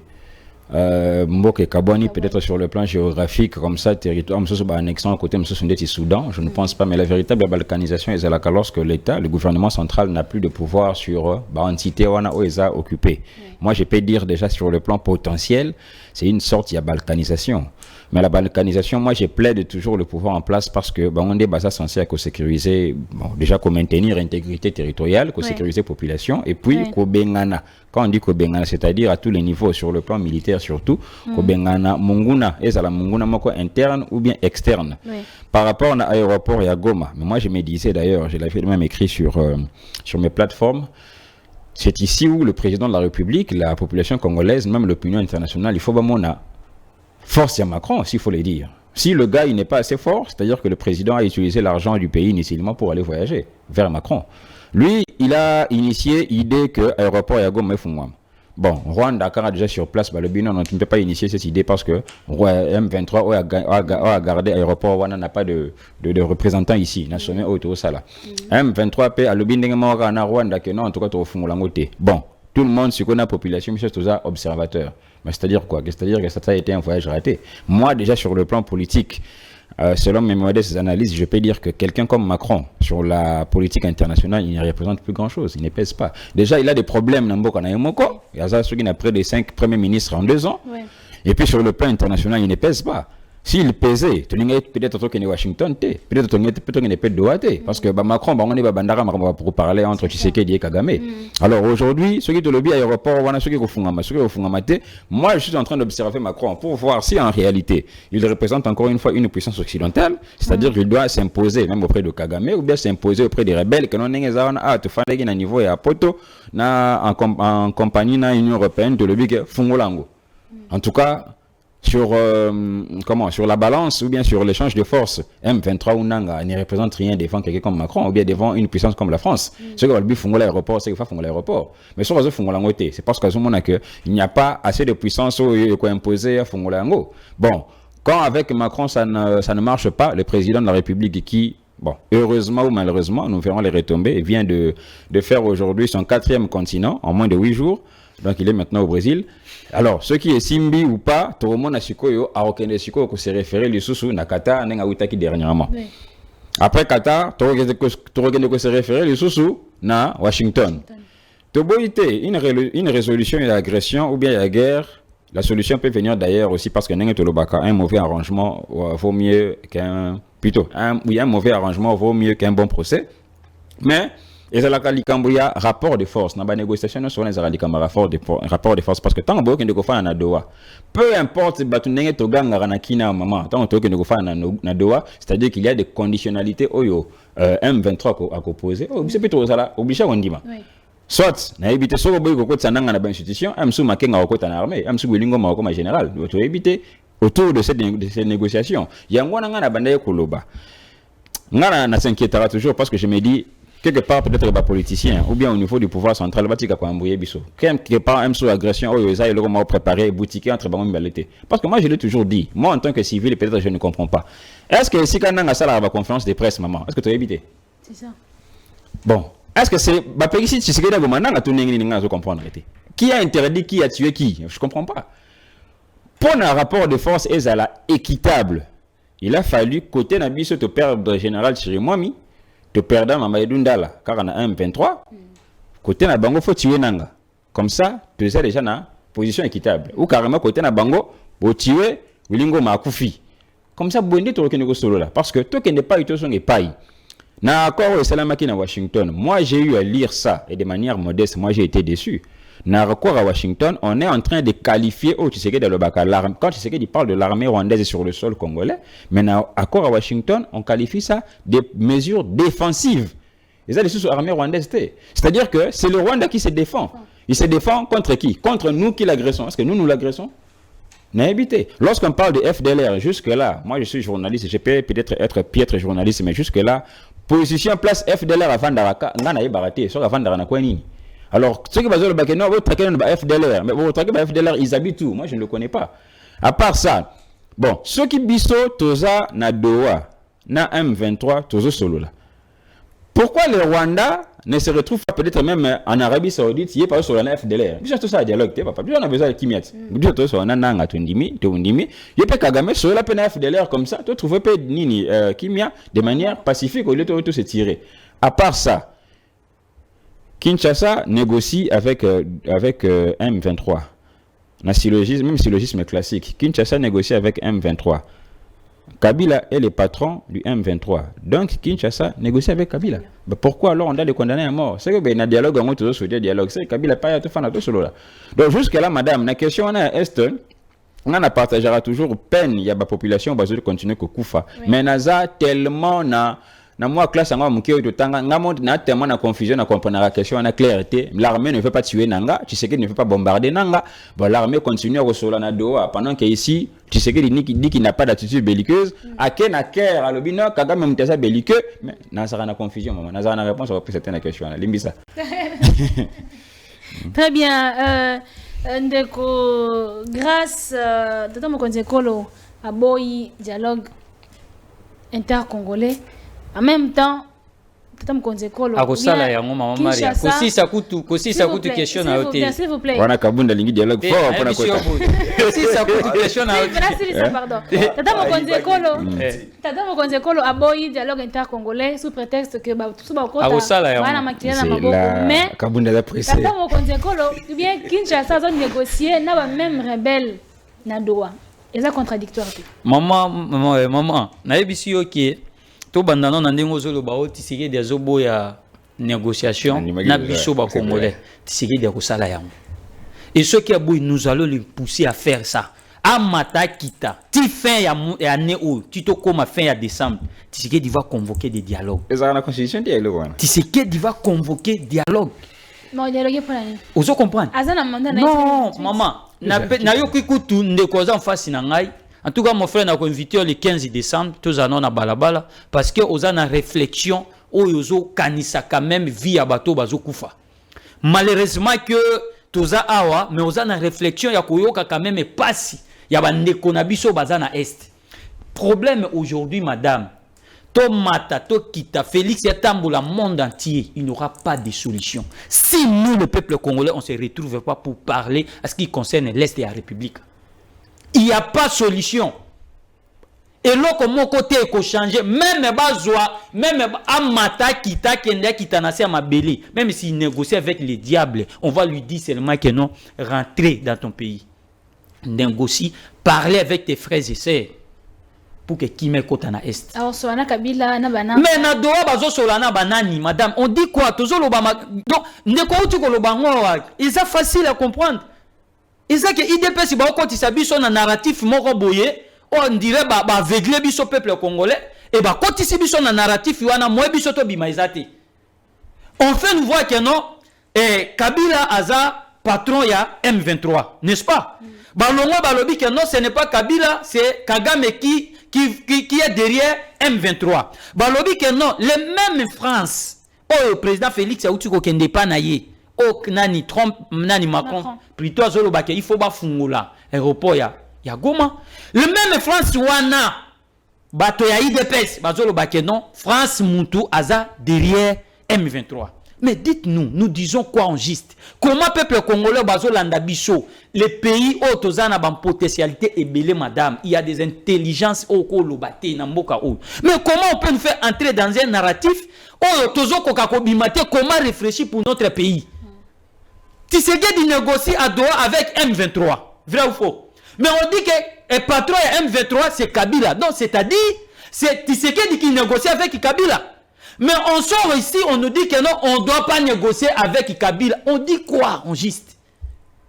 Mboke Kabani peut-être sur le plan géographique comme ça territoire annexant à côté du Soudan, je ne pense pas, mais la véritable balkanisation est là lorsque l'État, le gouvernement central n'a plus de pouvoir sur l'entité où ils ont occupé. Moi je peux dire déjà sur le plan potentiel, c'est une sorte de balkanisation. Mais la balkanisation, moi je plaide toujours le pouvoir en place parce que on est censé sécuriser, déjà qu'on maintenir l'intégrité territoriale, qu'on sécuriser la population, et puis qu'on bengana. Quand on dit qu'on bengana, c'est-à-dire à tous les niveaux, sur le plan militaire surtout, qu'on bengana munguna, et la munguna moko interne ou bien externe. Par rapport à l'aéroport et à Goma, mais moi je me disais d'ailleurs, je l'avais même écrit sur mes plateformes, c'est ici où le président de la République, la population congolaise, même l'opinion internationale, il faut vraiment force à Macron, s'il faut le dire. Si le gars il n'est pas assez fort, c'est-à-dire que le président a utilisé l'argent du pays initialement pour aller voyager vers Macron. Lui, il a initié l'idée que l'aéroport est à Goma. Bon, Rwanda a déjà sur place, le Bénin ne peut pas initier cette idée parce que M23 a gardé l'aéroport, on n'a pas de représentant ici, n'a sommet autour ça là. M23 peut à le Bénin Rwanda que non, en tout cas au fond bon, tout le monde se connaît la population, c'est tous observateurs. Mais c'est-à-dire quoi? C'est-à-dire que ça a été un voyage raté. Moi, déjà sur le plan politique, selon mes modestes analyses, je peux dire que quelqu'un comme Macron, sur la politique internationale, il ne représente plus grand-chose. Il ne pèse pas. Déjà, il a des problèmes dans Mboka Naemoko. Il y a ceux qui ont près de 5 premiers ministres en 2 ans. Et puis sur le plan international, il ne pèse pas. S'il pesait, peut-être qu'il est Washington, peut-être qu'il n'est pas de Doha, parce que Macron, on est pour parler entre Tshisekedi et Kagame. Alors aujourd'hui, ceux qui te lobby à l'aéroport, ceux qui font moi je suis en train d'observer Macron pour voir si en réalité il représente encore une fois une puissance occidentale, c'est-à-dire qu'il doit s'imposer même auprès de Kagame ou bien s'imposer auprès des rebelles que non te faire un niveau et à poto en compagnie de l'Union européenne de lobby Fungolango. En tout cas, sur la balance ou bien sur l'échange de forces, M23 ou Nanga ne représente rien devant quelqu'un comme Macron ou bien devant une puissance comme la France. Ce qui va le faire l'aéroport, c'est qu'il faut faire l'aéroport. Mais sur le Fongolango, c'est parce qu'il n'y a pas assez de puissance pour imposer à Fongolango. Bon, quand avec Macron ça ne marche pas, le président de la République qui, bon, heureusement ou malheureusement, nous verrons les retombées, vient de faire aujourd'hui son 4e continent en moins de 8 jours. Donc il est maintenant au Brésil. Alors, ce qui est Simbi ou pas, tout le monde a Sikoyo, a aucun de Sikoyo qui s'est référé le sous na Qatar, n'a outaki dernièrement. Après Qatar, tout le monde s'est référé le sous na Washington. Toboïté, une résolution de l'agression ou bien la guerre, la solution peut venir d'ailleurs aussi parce que un mauvais arrangement vaut mieux qu'un mauvais arrangement vaut mieux qu'un bon procès. Mais et ça la rapport de force dans la négociation sur les rapport de force parce que tant que nous faisons na Doha, peu importe batunenge to ganga na kina maman tant que nous faisons na Doha, c'est-à-dire qu'il y a des conditionnalités oyo M23 à opposer. C'est plutôt ça là obligé on dit ma. Soit na éviter so boy ko tsananga na ba institution, amsu makenga ko na armée, amsu bolingo ma ko ma général, doit éviter autour de ces négociations. Yango na ngana bandaye koloba. Ngana na s'inquiétera toujours parce que je me dis quelque part peut-être les politiciens ou bien au niveau du pouvoir central batika ko embrouiller biso quelque part même sur agression ou ils aillent le préparer boutiquer entre bango mbalité parce que moi je l'ai toujours dit, moi en tant que civil peut-être je ne comprends pas, est-ce que si quand on a ça la conférence de presse maman, est-ce que tu as évité? C'est ça. Bon, est-ce que c'est ba pegisi Tshisekedi go mananga to nengi ninga zo comprendre été qui a interdit, qui a tué qui, je comprends pas. Pour un rapport de force ezala équitable, il a fallu côté na biso te perdre général Chirimwami te perdant Mamadou Ndala car on a un M23 côté na bango faut tuer nanga comme ça tu es déjà na position équitable ou carrément côté na bango pour tuer Wilingo Makufi comme ça bonde to ke solo là parce que toi qui n'est pas eu son epai na accord au Salamaki na Washington. Moi j'ai eu à lire ça et de manière modeste moi j'ai été déçu. Na accord à Washington, on est en train de qualifier Tshisekedi le Baka l'armée. Quand Tshisekedi parle de l'armée rwandaise sur le sol congolais, mais na accord à Washington, on qualifie ça des mesures défensives. Et ça, les sous armée rwandaise, c'est-à-dire que c'est le Rwanda qui se défend. Il se défend contre qui? Contre nous qui l'agressons. Est-ce que nous l'agressons? N'a évité. Lorsqu'on parle de FDLR, jusque-là, moi je suis journaliste, je peux peut-être être piètre journaliste, mais jusque-là, position place FDLR avant d'araka ngana yebaraté sur avant d'arana quoi nini. Alors ceux qui basent le bac non vous traquez le FDLR mais vous traquez le FDLR ils habitent où? Moi je ne le connais pas. À part ça, bon, ceux qui biso toza na Doha na M23 tozo solo là. Pourquoi le Rwanda ne se retrouve pas peut-être même en Arabie Saoudite, il est pas sur la FDLR. Déjà tout ça dialogue, papa. Déjà on a besoin de Kimiat. Déjà tout ça on a nanga tondimi, tondimi. Il peut Kagame sur la peine FDLR comme ça, tu trouves pas nini Kimia de manière pacifique au lieu de tout se tirer. À part ça, Kinshasa négocie avec M23. Même syllogisme classique. Kinshasa négocie avec M23. Kabila est le patron du M23. Donc Kinshasa négocie avec Kabila. Mais pourquoi alors on doit le condamner à mort? C'est que ben un dialogue on toujours sur dialogue. C'est Kabila pas tout fan à tout solo là. Donc jusque là madame, la question on a est on en partagera toujours peine il y a la population va continuer que kufa. Mais naza tellement na moi classe en moi de tanga na tellement na confusion na comprendre la question na clarté. L'armée ne veut pas tuer Nanga, Tshisekedi ne veut pas bombarder Nanga. Bon l'armée continue à recevoir na Doha pendant que ici Tshisekedi dit qu'il n'a pas d'attitude belliqueuse. À quel à l'obino Kagame mutasa belliqueux mais na ça na confusion maman. Na ça na réponse à certaines questions là. Limbisa. Très bien ndeko grâce tata mokonzi kolo aboyi dialogue intercongolais. En même temps, tata mokonzi kolo akosala yango mama Maria kosisa kutu question na hôtel s'il vous plaît wana kabunda lingi dialogue fort pour na kota kosisa kutu question na hôtel pardon tata mokonzi kolo aboyi dialogue intercongolais sous prétexte que ba tout ba kota wana makila na maboko mais kabunda la presse tata mokonzi kolo bien Kinshasa zo négocier na ba même rebelle na Doha eza contradictoire maman na ebisi yo ki to bandana na ndengo zolo ba o tisike des obo ya négociation na biso ba congolais tisike de kosala yango et ceux qui a boui nous allons les pousser à faire ça amata kita ti fin ya année ou ti to koma fin ya décembre tisike va convoquer des dialogues ezala na constitution dialogue wana tisike va convoquer dialogue non dialogue pour nani ozo comprendre azana mandat na non maman na yo kutu ndeko za en face na ngai. En tout cas, mon frère n'a invité le 15 décembre, tous en a balabala, parce que aux en réflexion, ozo kanisa quand même vie à bateau bazo kufa. Malheureusement que tous awa, mais aux en réflexion, ya koyoka quand même passi, ya ba nekonabiso bazana est. Problème aujourd'hui, madame, to mata, to kita, Félix Yatamboula, monde entier, il n'y aura pas de solution. Si nous, le peuple congolais, on ne se retrouve pas pour parler à ce qui concerne l'Est de la République. Il n'y a pas de solution. Et là, comme mon côté est changé, même Bazoa, même Amata Kita, Kita Nasser Mabeli, même s'il négocie avec les diables, on va lui dire seulement que non, rentrez dans ton pays. Négocie, parlez avec tes frères et sœurs pour que qui met côté na est. Alors, Soana Kabila, na banana. Mais na doa bazo solana banani, madame. On dit quoi? Toujours le bama. Donc, neko tu ko le bango. Ils sont facile à comprendre. Et ça que IDP si ba ko ti sabi son narratif moko boye, on dirait ba aveugle biso peuple congolais et ba ko ti sabi son narratif wana moi biso to bimaizate. On fait nous voir que non Kabila aza patron ya M23, n'est-ce pas? Ba longo ba lobi que non ce n'est pas Kabila, c'est Kagame qui est derrière M23. Ba lobi que non, les mêmes France. Oh le président Félix Aoutuko kende pa na ye. Oh nani Trump nani Macron plutôt azolo bake il faut ba fungula aéroport ya Goma le même France wana bato ya IDPS bazolo bake non France muntu aza derrière M23 mais dites-nous nous disons quoi en juste comment peuple congolais bazolanda biso les pays où tozana ban potentialité et belé madame il y a des intelligences au kolobate na mboka o mais comment on peut nous faire entrer dans un narratif où tozoko kakobimate comment réfléchir pour notre pays. Tshisekedi négocie à Doha avec M23. Vrai ou faux? Mais on dit que le patron de M23, c'est Kabila. Donc, c'est-à-dire, c'est Tshisekedi qui négocie avec Kabila. Mais on sort ici, on nous dit que non, on ne doit pas négocier avec Kabila. On dit quoi, en juste?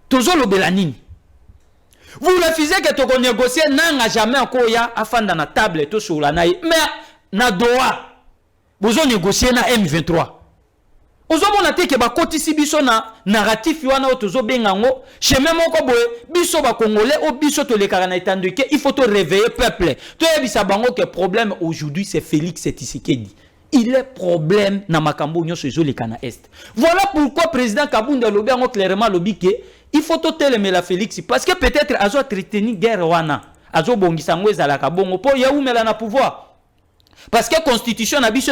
Toujours le Belanine. Vous refusez que tu négocies, n'a jamais encore ya afin dans la table, tout sur la naïe. Mais, na Doha, vous avez négocié na M23. Ozomona te ke ba kotisi biso na narratif wana otozo bengango chemin moko boye biso ba congolais o biso to le karana etando ke il faut te réveiller peuple to ebisa bango que problème aujourd'hui c'est Félix Tshisekedi il est problème na makambo nyonso ezoleka na est. Voilà pourquoi président Kabunda lobi ango clairement lobi ke il faut totelemela Félix parce que peut-être azo entretenir guerre wana azo bongisa ngo ezalaka bongo po ya umela na pouvoir. Parce que la constitution a dit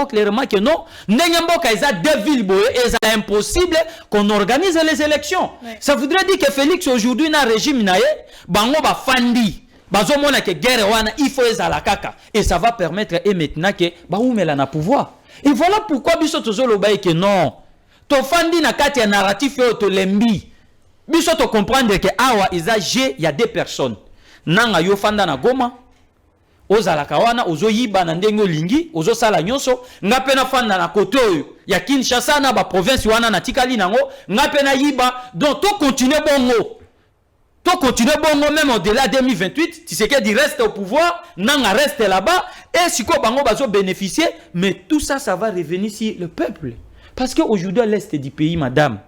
clairement que non, deux villes, c'est impossible qu'on organise les élections. Ouais. Ça voudrait dire que Félix aujourd'hui dans le régime bango ba fandi, bazo mona que guerre wana il faut ezala kaka et ça va permettre et maintenant que ba umela na pouvoir. Et voilà pourquoi biso tozolo ba que non. To fandi na kati ya narratif yo to lembi. Biso to comprendre que awa il y a deux personnes. Nanga yo fanda na Goma. Ozalaka wana ozo yiba na ndenge olingi ozo sala nyonso ngape na fanda na koto ya Kinshasa na ba province wana na tikali nango ngape na yiba donc to continuer bongo même au-delà de 2028 Tshisekedi reste au pouvoir nanga reste là-bas et siko bango bazo bénéficier mais tout ça va revenir sur le peuple parce que aujourd'hui à l'est du pays madame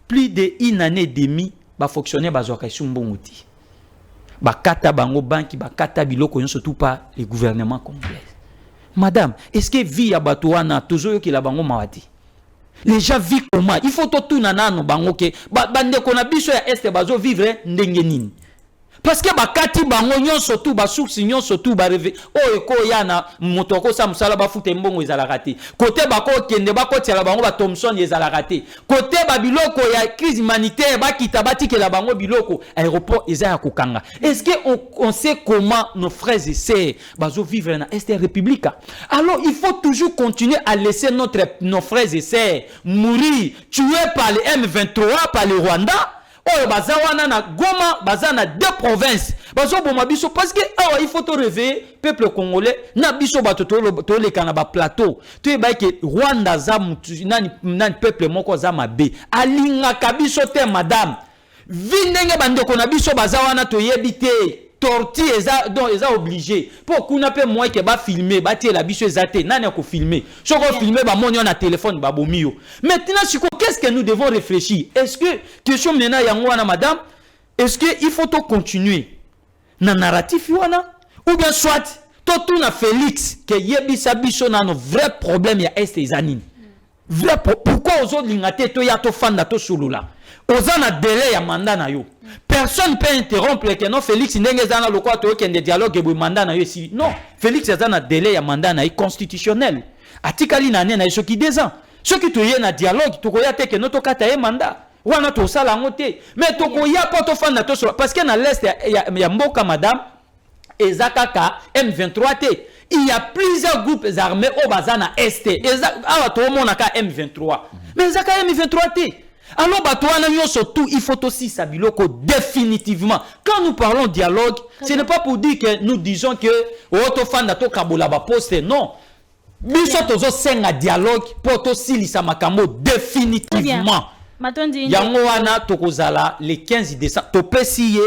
plus d'une année et demie ba fonctionner bazo kaisumbonguti bakata bango banki bakata biloko surtout pas le gouvernement congolais. Madame, est-ce que vie ya bato wana tozo ki la bango mawati? Les gens vivent comment? Il faut tout nanano bango ke bande kona biso ya est bazo vivre ndenge nini? Parce que bakati bango nyonso tout ba source nyonso tout ba reve o ko yana motoko sa musala ba fute mbongo ezalaka te côté bako kende bako tiala bango ba Thomson ezalaka te côté ba biloko ya crise humanitaire ba kita batikela bango biloko aéroport ezaya kokanga. Est-ce que on sait comment nos frères et sœurs bazo vivre na est république? Alors il faut toujours continuer à laisser nos frères et sœurs mourir tués par les M23 par le Rwanda. Oh, bazawana na Goma, bazana deux provinces. Bazo boma biso parce que il faut te réveiller peuple congolais na biso bato to le kanaba plateau. Tu ba ke Rwanda za nani peuple moko za mabe. Alinga kabiso te madame. Vinenge bandeko na biso bazawana to yebite. Torti eza obligé pour qu'on appelle moi que ba filmer ba tie la biso ezate nani ko filmer soko filmer ba monyo na téléphone ba bomio maintenant qu'est-ce que nous devons réfléchir est-ce que question mena yango wana madame est-ce que il faut to continuer na narratif wana ou bien soit to na Félix que yebisa biso na no vrai problème ya est ezanine vrai pourquoi aux autres lingate to ya to fanda to sulula ozana délai ya mandat na yo personne peut interrompre que non Félix ndenge zana lokwa to kende dialogue e mandat na yo si non Félix azana délai ya mandat na constitutionnel atikali na na soki 2 ans soki to ye na dialogue to koya te que no to kata e mandat wana to sala ngote mais to koya pas to fanda to parce que na l'est ya mboka madame ezakaka M23 te il y a plusieurs groupes armés au bazana est awa to monaka M23 mais ezaka M23 te. Alors, surtout, il faut aussi sabiloko définitivement. Quand nous parlons dialogue, ce n'est pas pour dire que nous disons que Otofanda to kabola ba poste. Non. Biso tozo senga dialogue pour aussi lisamakamo définitivement. Yango wana tokozala le 15 décembre. Topesiye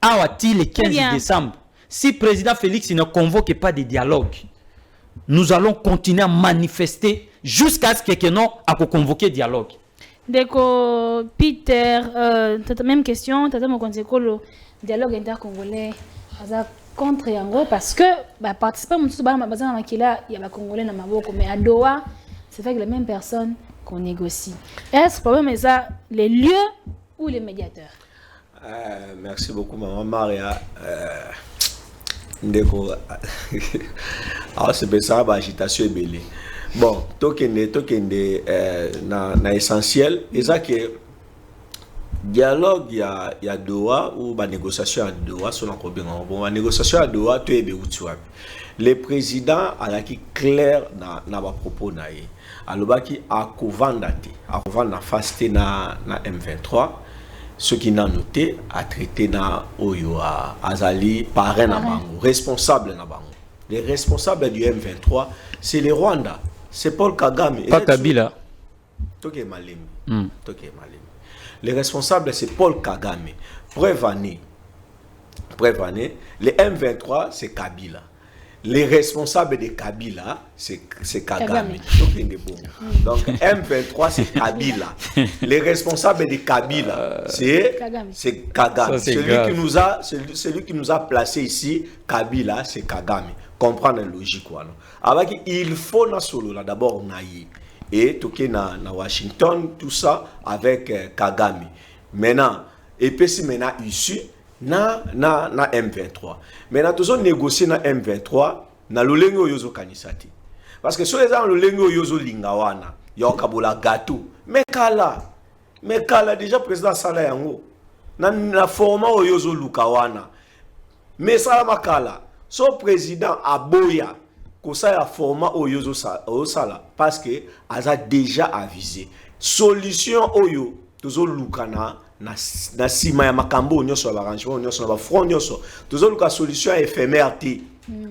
awati le 15 décembre. Si président Félix ne convoque pas de dialogue, nous allons continuer à manifester jusqu'à ce que quelqu'un a convoqué dialogue. Deko Peter, même question, tata mokonzeko le dialogue intercongolais contre Yango parce que participants mutusu ba bazana makila ya ba congolais na maboko mais à Doha c'est avec les mêmes personnes qu'on négocie. Est-ce problème est ça les lieux ou les médiateurs? Merci beaucoup maman Maria. Ndeko alors c'est ça ba agitation belé. Bon, tokende na essentiel, et ça que dialogue il y a Doha ou ba négociation à Doha sont encore bien bon la négociation à Doha tu es beutwa. Le président a la qui clair na ba propos na ye. Alobaki akovanda fasté na M23 ce qui n'a noté a traité na oyo azali parrain na bango responsable na bango. Les responsables du M23 c'est le Rwanda. C'est Paul Kagame. Pas Kabila. Toké Malemi. Les responsables, c'est Paul Kagame. Prévané. Les M23, c'est Kabila. Les responsables de Kabila, c'est Kagame. Donc M23, c'est Kabila. Les responsables de Kabila, c'est Kagame. Celui qui nous a placé ici, Kabila, c'est Kagame. comprendre la logique quoi. Avec il faut na solo là d'abord naïe et toqué na Washington tout ça avec Kagame. Maintenant et puis si maintenant issu na M23. Maintenant tous on négocier na M23 na lolengo yozo kanisati. Parce que sur les gens lolengo yozo lingawana ya kabola gâteau. Mais kala déjà président sala yango na format yozo lukawana. Mais ça makala son président aboya ko ça ya format yozo sala parce que aza déjà avisé solution oyo tozo lukana na sima ya makambo nyoso ba arrangement nyoso ba front nyoso tozo luka solution éphémère ti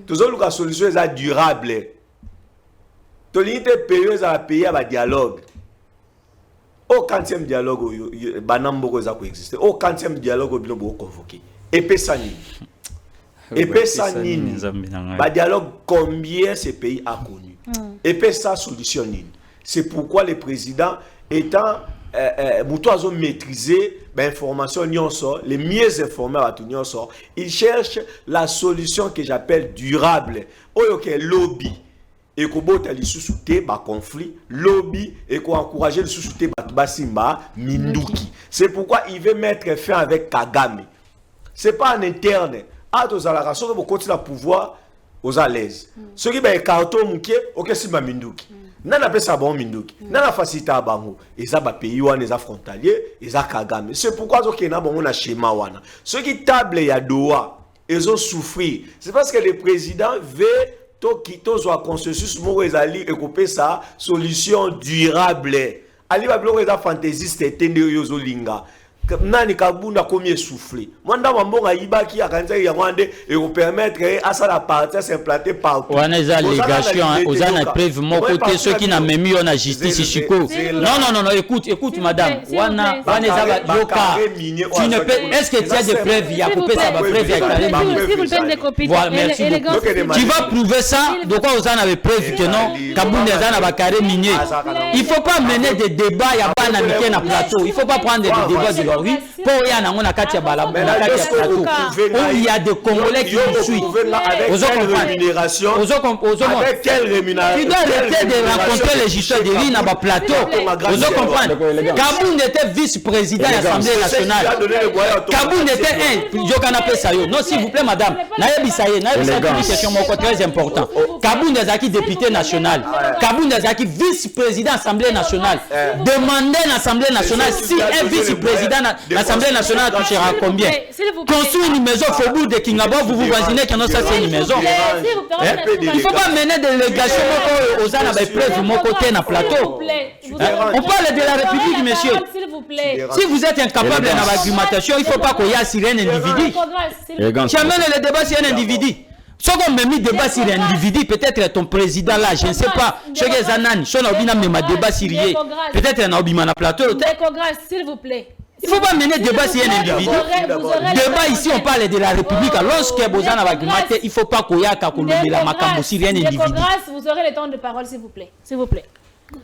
tozo luka solution eza durable to limite période à payer ba dialogue au 40e dialogue banambo za ko exister au 40e dialogue bino bo convoquer epesani ba dialogue combien ce pays a connu epesa solution nini c'est pourquoi le président étant Moutoiseau maîtriser l'information les mieux informés à tout il cherche la solution que j'appelle durable oyoke lobby et ko bota li sous-souté ba conflit lobby et ko encourager le sous-souté ba simba minduki c'est pourquoi il veut mettre fin avec Kagame c'est pas en interne à tous à la raison de continuer à pouvoir aux à l'aise ceux qui ba carton muké OK simba minduki nana pesa bon minduki nana facilita bango eza ba pays wana eza frontalier eza Kagame c'est pourquoi zokena bongo na schéma wana ceux qui table ya Doha ils ont souffert c'est parce que le président veut to kito zo consensus mo ezali ekope sa solution durable ali ba bloko eza fantaisiste tende yozo linga nani kabunda combien souffler mwanda mambonga ibaki akanza ya mwande et vous permettre à ça la partie s'implanter partout wana eza allégation ozana preuve mon côté ceux qui n'a même eu na justice chiko non écoute madame wana eza ba yoka tu ne peux est-ce que tu as des preuves il y a coupé ça ba preuve ya carré si vous faites des copies voilà merci tu vas prouver ça de quoi ozana avec preuve que non kabunda eza na ba carré minier il faut pas mener des débats ya bana mike na plateau il faut pas prendre des débats de oui, pour y a un katia bala, il y a des Congolais qui nous suivent. Avec quelle rémunération? Tu dois arrêter de rencontrer les juges de l'île dans plateau. Vous comprenez? Kaboun était vice-président de l'Assemblée nationale. Kaboun était un, je canapé ça. Non, s'il vous plaît, madame. Naïbi Saye, une question très importante. Kaboun est député national. Kaboun est vice-président de l'Assemblée nationale. Demandez à l'Assemblée nationale si un vice-président l'Assemblée nationale touchera combien? Construire une maison au faubourg de Kingabo, vous vous imaginez que non, ça c'est une maison. Il ne faut pas mener des délégations aux ânes avec preuve de mon côté dans le plateau. On parle de la République, monsieur. Si vous êtes incapable dans l'argumentation, il ne faut pas qu'il y ait sur un individu. Tu amènes le débat sur un individu. Si on me met débat sur un individu, peut-être ton président là, je ne sais pas, je ne sais pas, si on a mis un débat sur peut-être un obima na plateau. S'il vous plaît. Il ne faut pas mener débat sur un individu. Débat ici, on parle de la République. Lorsque vous en avez argumenté, il ne faut pas qu'il y ait la macambo sur un individu. Vous aurez le temps de parole, s'il vous plaît. S'il vous plaît.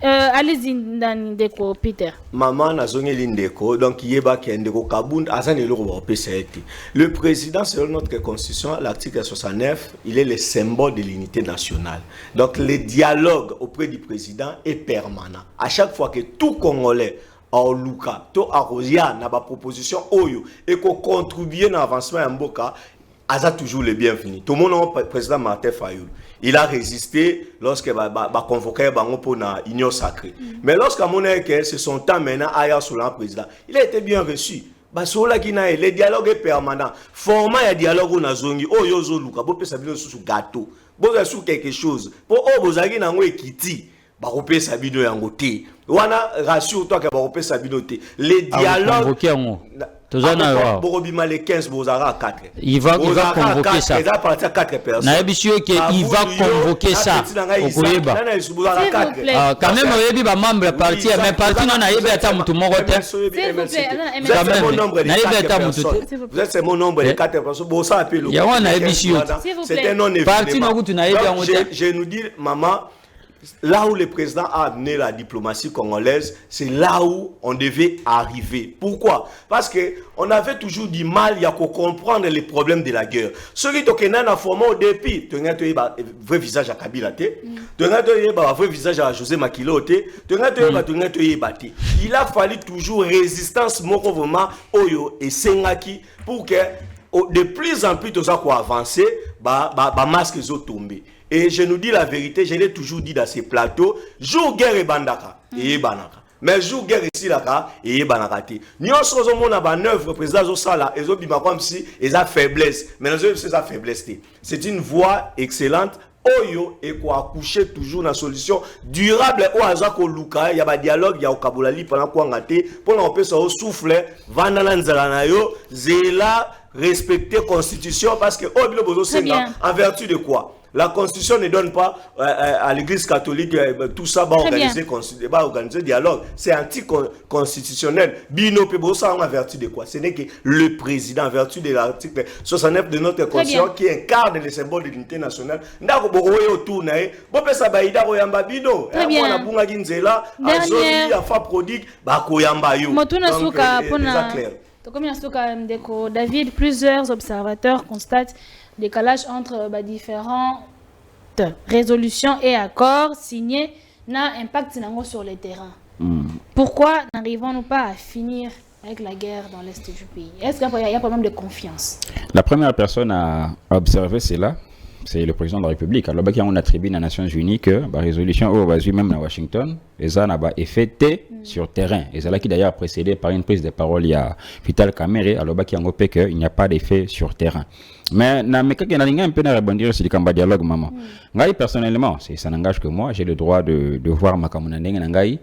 Allez-y, Ndeko, Peter. Maman n'a zoné l'indéco, donc il y a qui indéco Kabound, le président, selon notre constitution, l'article 69, il est le symbole de l'unité nationale. Donc le dialogue auprès du président est permanent. À chaque fois que tout Congolais au Luka, to Arosia n'a pas proposition oyo et qu'on contribue à l'avancement en Mboka, Aza toujours le bienvenu. Tout le monde, le président Martin Fayoul, il a résisté lorsqu'il a convoqué Bango pour la union sacrée. Mais lorsqu'à mon avis, c'est son temps maintenant ailleurs sur le président, il a été bien reçu. Le dialogue est permanent. Format de dialogue on a zongi, oh yozo Luka, bo pesa bino sous gâteau, bo sous quelque chose. Pour oh bozagi na ngo ekiti. Barope Sabino Yangote. Wana rassure toi que Barope Sabino te. Les dialogues. Borobima les 15 Bozara 4. Il va convoquer ça. Il va partir à 4 personnes. Il va convoquer ça. Quand même, il y a des membres partis. Mais parti non a été à tout mon côté. Vous êtes mon nombre de 4 personnes. Il y a un c'était non évident. Je nous dis, maman. là où le président a amené la diplomatie congolaise, c'est là où on devait arriver. Pourquoi? Parce qu'on avait toujours du mal à comprendre les problèmes de la guerre. Ceux qui ont informé au début, tu as un vrai visage à Kabila, tu as un vrai visage à José Makilo, il a fallu toujours résistance Oyo et Sengaki pour que de plus en plus, tout ça quoi avancer, masque sont tombés. Et je nous dis la vérité, je l'ai toujours dit dans ces plateaux, jour guerre et bandaka, et banaka. Mais jour guerre ici là, et banaka. Nous sommes en œuvre, président Zosala, et Zobima comme si, ils ont faiblesse. Mais nous avons cette faiblesse. C'est une voie excellente. Oyo et quoi accoucher toujours la solution durable au hasard luka, il y a un dialogue, il y a un kabolali pendant quoi ngate, pour qu'on puisse souffler, vandana nzalanayo, zela, respecter la constitution parce que en vertu de quoi? La constitution ne donne pas à l'église catholique tout ça va organiser dialogue. C'est anticonstitutionnel. Bino Pebosa en vertu de quoi? Ce n'est que le président en vertu de l'article 69 de notre constitution qui incarne les symboles de l'unité nationale. Ndako bokoye autour nae, bope sa baïda koyamba bino. Mwana bunga ginzela, azoli afa prodigue ba koyamba yo. Motuna suka pona. Comme il David, plusieurs observateurs constatent décalage entre différentes résolutions et accords signés n'a impact sur le terrain. Pourquoi n'arrivons-nous pas à finir avec la guerre dans l'est du pays? Est-ce qu'il y a un problème de confiance? La première personne à observer cela, c'est le président de la République. Alors, on attribue aux Nations Unies que la résolution même à Washington, et ça n'a pas été sur terrain. Et c'est là qui d'ailleurs précédé par une prise de parole il y a Vital Kamerhe, alors qu'il n'y a pas d'effet sur terrain. Mais il y a un peu à rebondir sur le dialogue, maman. Personnellement, ça n'engage que moi, j'ai le droit de voir ma camonandeng nangai.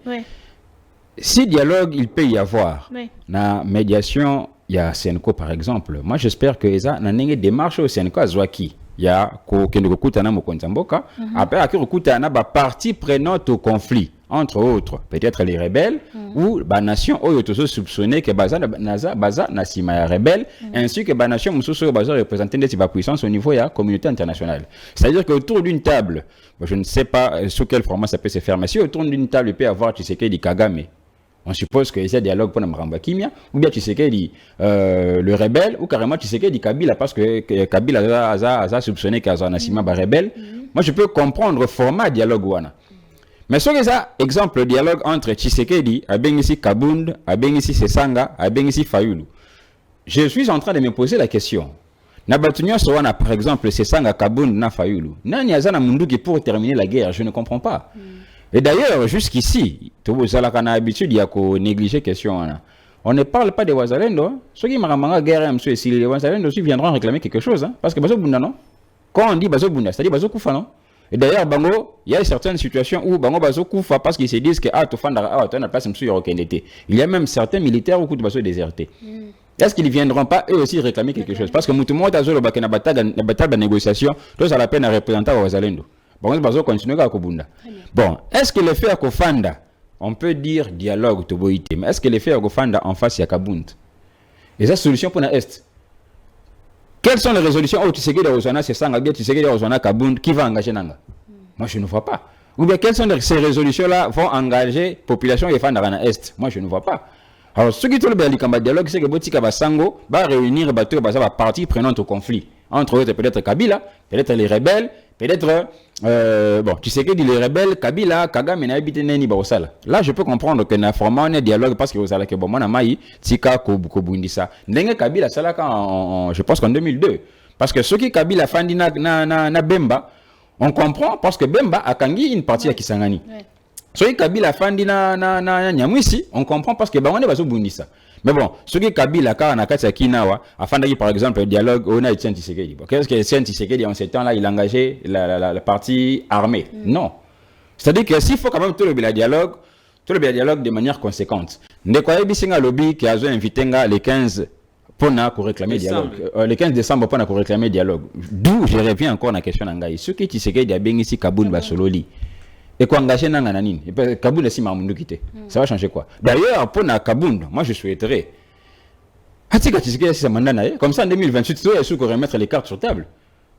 Si dialogue, il peut y avoir, la médiation, il y a Senko par exemple. Moi, j'espère que ça n'a pas démarche au Senko à Zouaki. Il y a après il y partie prenante au conflit, entre autres peut-être les rebelles ou la nation soupçonné que baza nasima rebelle ainsi que la nation mususu baza représenter des puissances au niveau de la communauté internationale. C'est-à-dire qu'autour d'une table, je ne sais pas sous quel format ça peut se faire, mais si autour d'une table il peut y avoir Tshisekedi Kagame, on suppose qu'il y a un dialogue pour Mramba Kimia, ou bien Tshisekedi le rebelle, ou carrément Tshisekedi Kabila, parce que Kabila a soupçonné qu'il y a un nassima rebelle. Moi, je peux comprendre le format dialogue wana. Mais ce que ça, exemple, dialogue entre Tshisekedi, Abengisi Kabund, Abengisi Sesanga, Abengisi Fayulu. Je suis en train de me poser la question. Nabatunyo Sowana, par exemple, Sesanga, Kabund, na Fayulu. Nani Azana Munduki pour terminer la guerre, je ne comprends pas. Et d'ailleurs, jusqu'ici, vous avez l'habitude de négliger la question. On ne parle pas des Wazalendo. Ceux qui m'ont guerre, si les Wazalendo aussi viendront réclamer quelque chose. Parce que Bazo Bunda, non? Quand on dit Bazo Bunda, c'est-à-dire Bazo Koufa, non? Et d'ailleurs, il y a certaines situations où Bazo Koufa, parce qu'ils se disent que il y a même certains militaires qui ont déserté. Est-ce qu'ils ne viendront pas eux aussi réclamer quelque chose? Parce que tout le monde a la négociation, tous à la peine à représenter les Wazalendo. Bon, est-ce que le fait à Kofanda, on peut dire dialogue, mais est-ce que le fait à Kofanda en face, il y a Kabunt? Et ça, solution pour l'Est. Quelles sont les résolutions? Oh, tu sais que les Rosana, c'est ça, tu sais que les Rosana, Kabunt, qui va engager Nanga? Moi, je ne vois pas. Ou bien, quelles sont ces résolutions-là vont engager la population et Fanda dans l'Est? Moi, je ne vois pas. Alors, ce qui est le dialogue, c'est que Botika Basango va réunir les parties prenantes au conflit. Entre autres, peut-être Kabila, peut-être les rebelles, peut-être, tu sais que les rebelles, Kabila, Kagame, Nabitene, Barosala. Là, je peux comprendre que n'a formé un dialogue parce que vous allez que bon, moi, Namaï, Tika, Kobundisa. N'engue Kabila, ça là, je pense qu'en 2002. Parce que ce qui Kabila, Fandi, na Bemba, on comprend parce que Bemba a kangi une partie à Kisangani. Ce qui Kabila, Fandi, na Nyamwisi, on comprend parce que Bamane, Bazo Bundisa. Mais bon, ce qui Kabila, afin d'aller par exemple le dialogue, on a Etienne Tshisekedi. Qu'est-ce que Etienne Tshisekedi en ce temps-là, il a engagé la partie armée? Non. C'est-à-dire que s'il faut quand même tout le dialogue de manière conséquente. Ndekwaye Bisinga Lobby qui a invité les 15 pour réclamer dialogue. Le 15 décembre pour réclamer dialogue. D'où je reviens encore à la question d'Angaï. Ce qui Tshisekedi a bien ici Kaboul Basololi. Et qu'on engage dans Nanine, Kaboul est si Mamoundou quitté. Ça va changer quoi? D'ailleurs, pour Kaboul, moi je souhaiterais. Comme ça en 2028, il faut remettre les cartes sur table.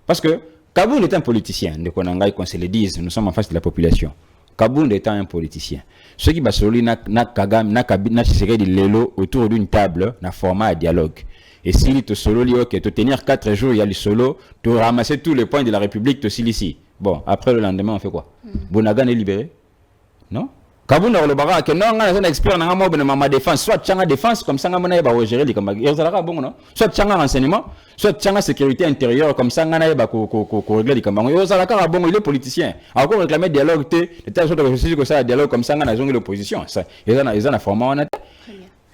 Parce que Kabound est un politicien, de Konangai, qu'on se le dise, nous sommes en face de la population. Kabound étant un politicien. Ceux qui bassolent na Kagame, na Tshisekedi Lelo autour d'une table, na format de dialogue. Et s'il te solo, ok, te tenir 4 jours, il y a le solo, te ramasser tous les points de la République, te ici. Bon, après le lendemain, on fait quoi? Bonagan est libéré? Non? Kabound a le barak, non, on a un expert dans ma défense, soit Tchanga défense, comme ça, on a gérer les combats. Soit Tchanga renseignement, soit Tchanga sécurité intérieure, comme ça, on a régler les combats. Il est politicien. Encore réclamer dialogue, de telle sorte que ça, dialogue comme ça, on a l'opposition. Ils ont un format en tête.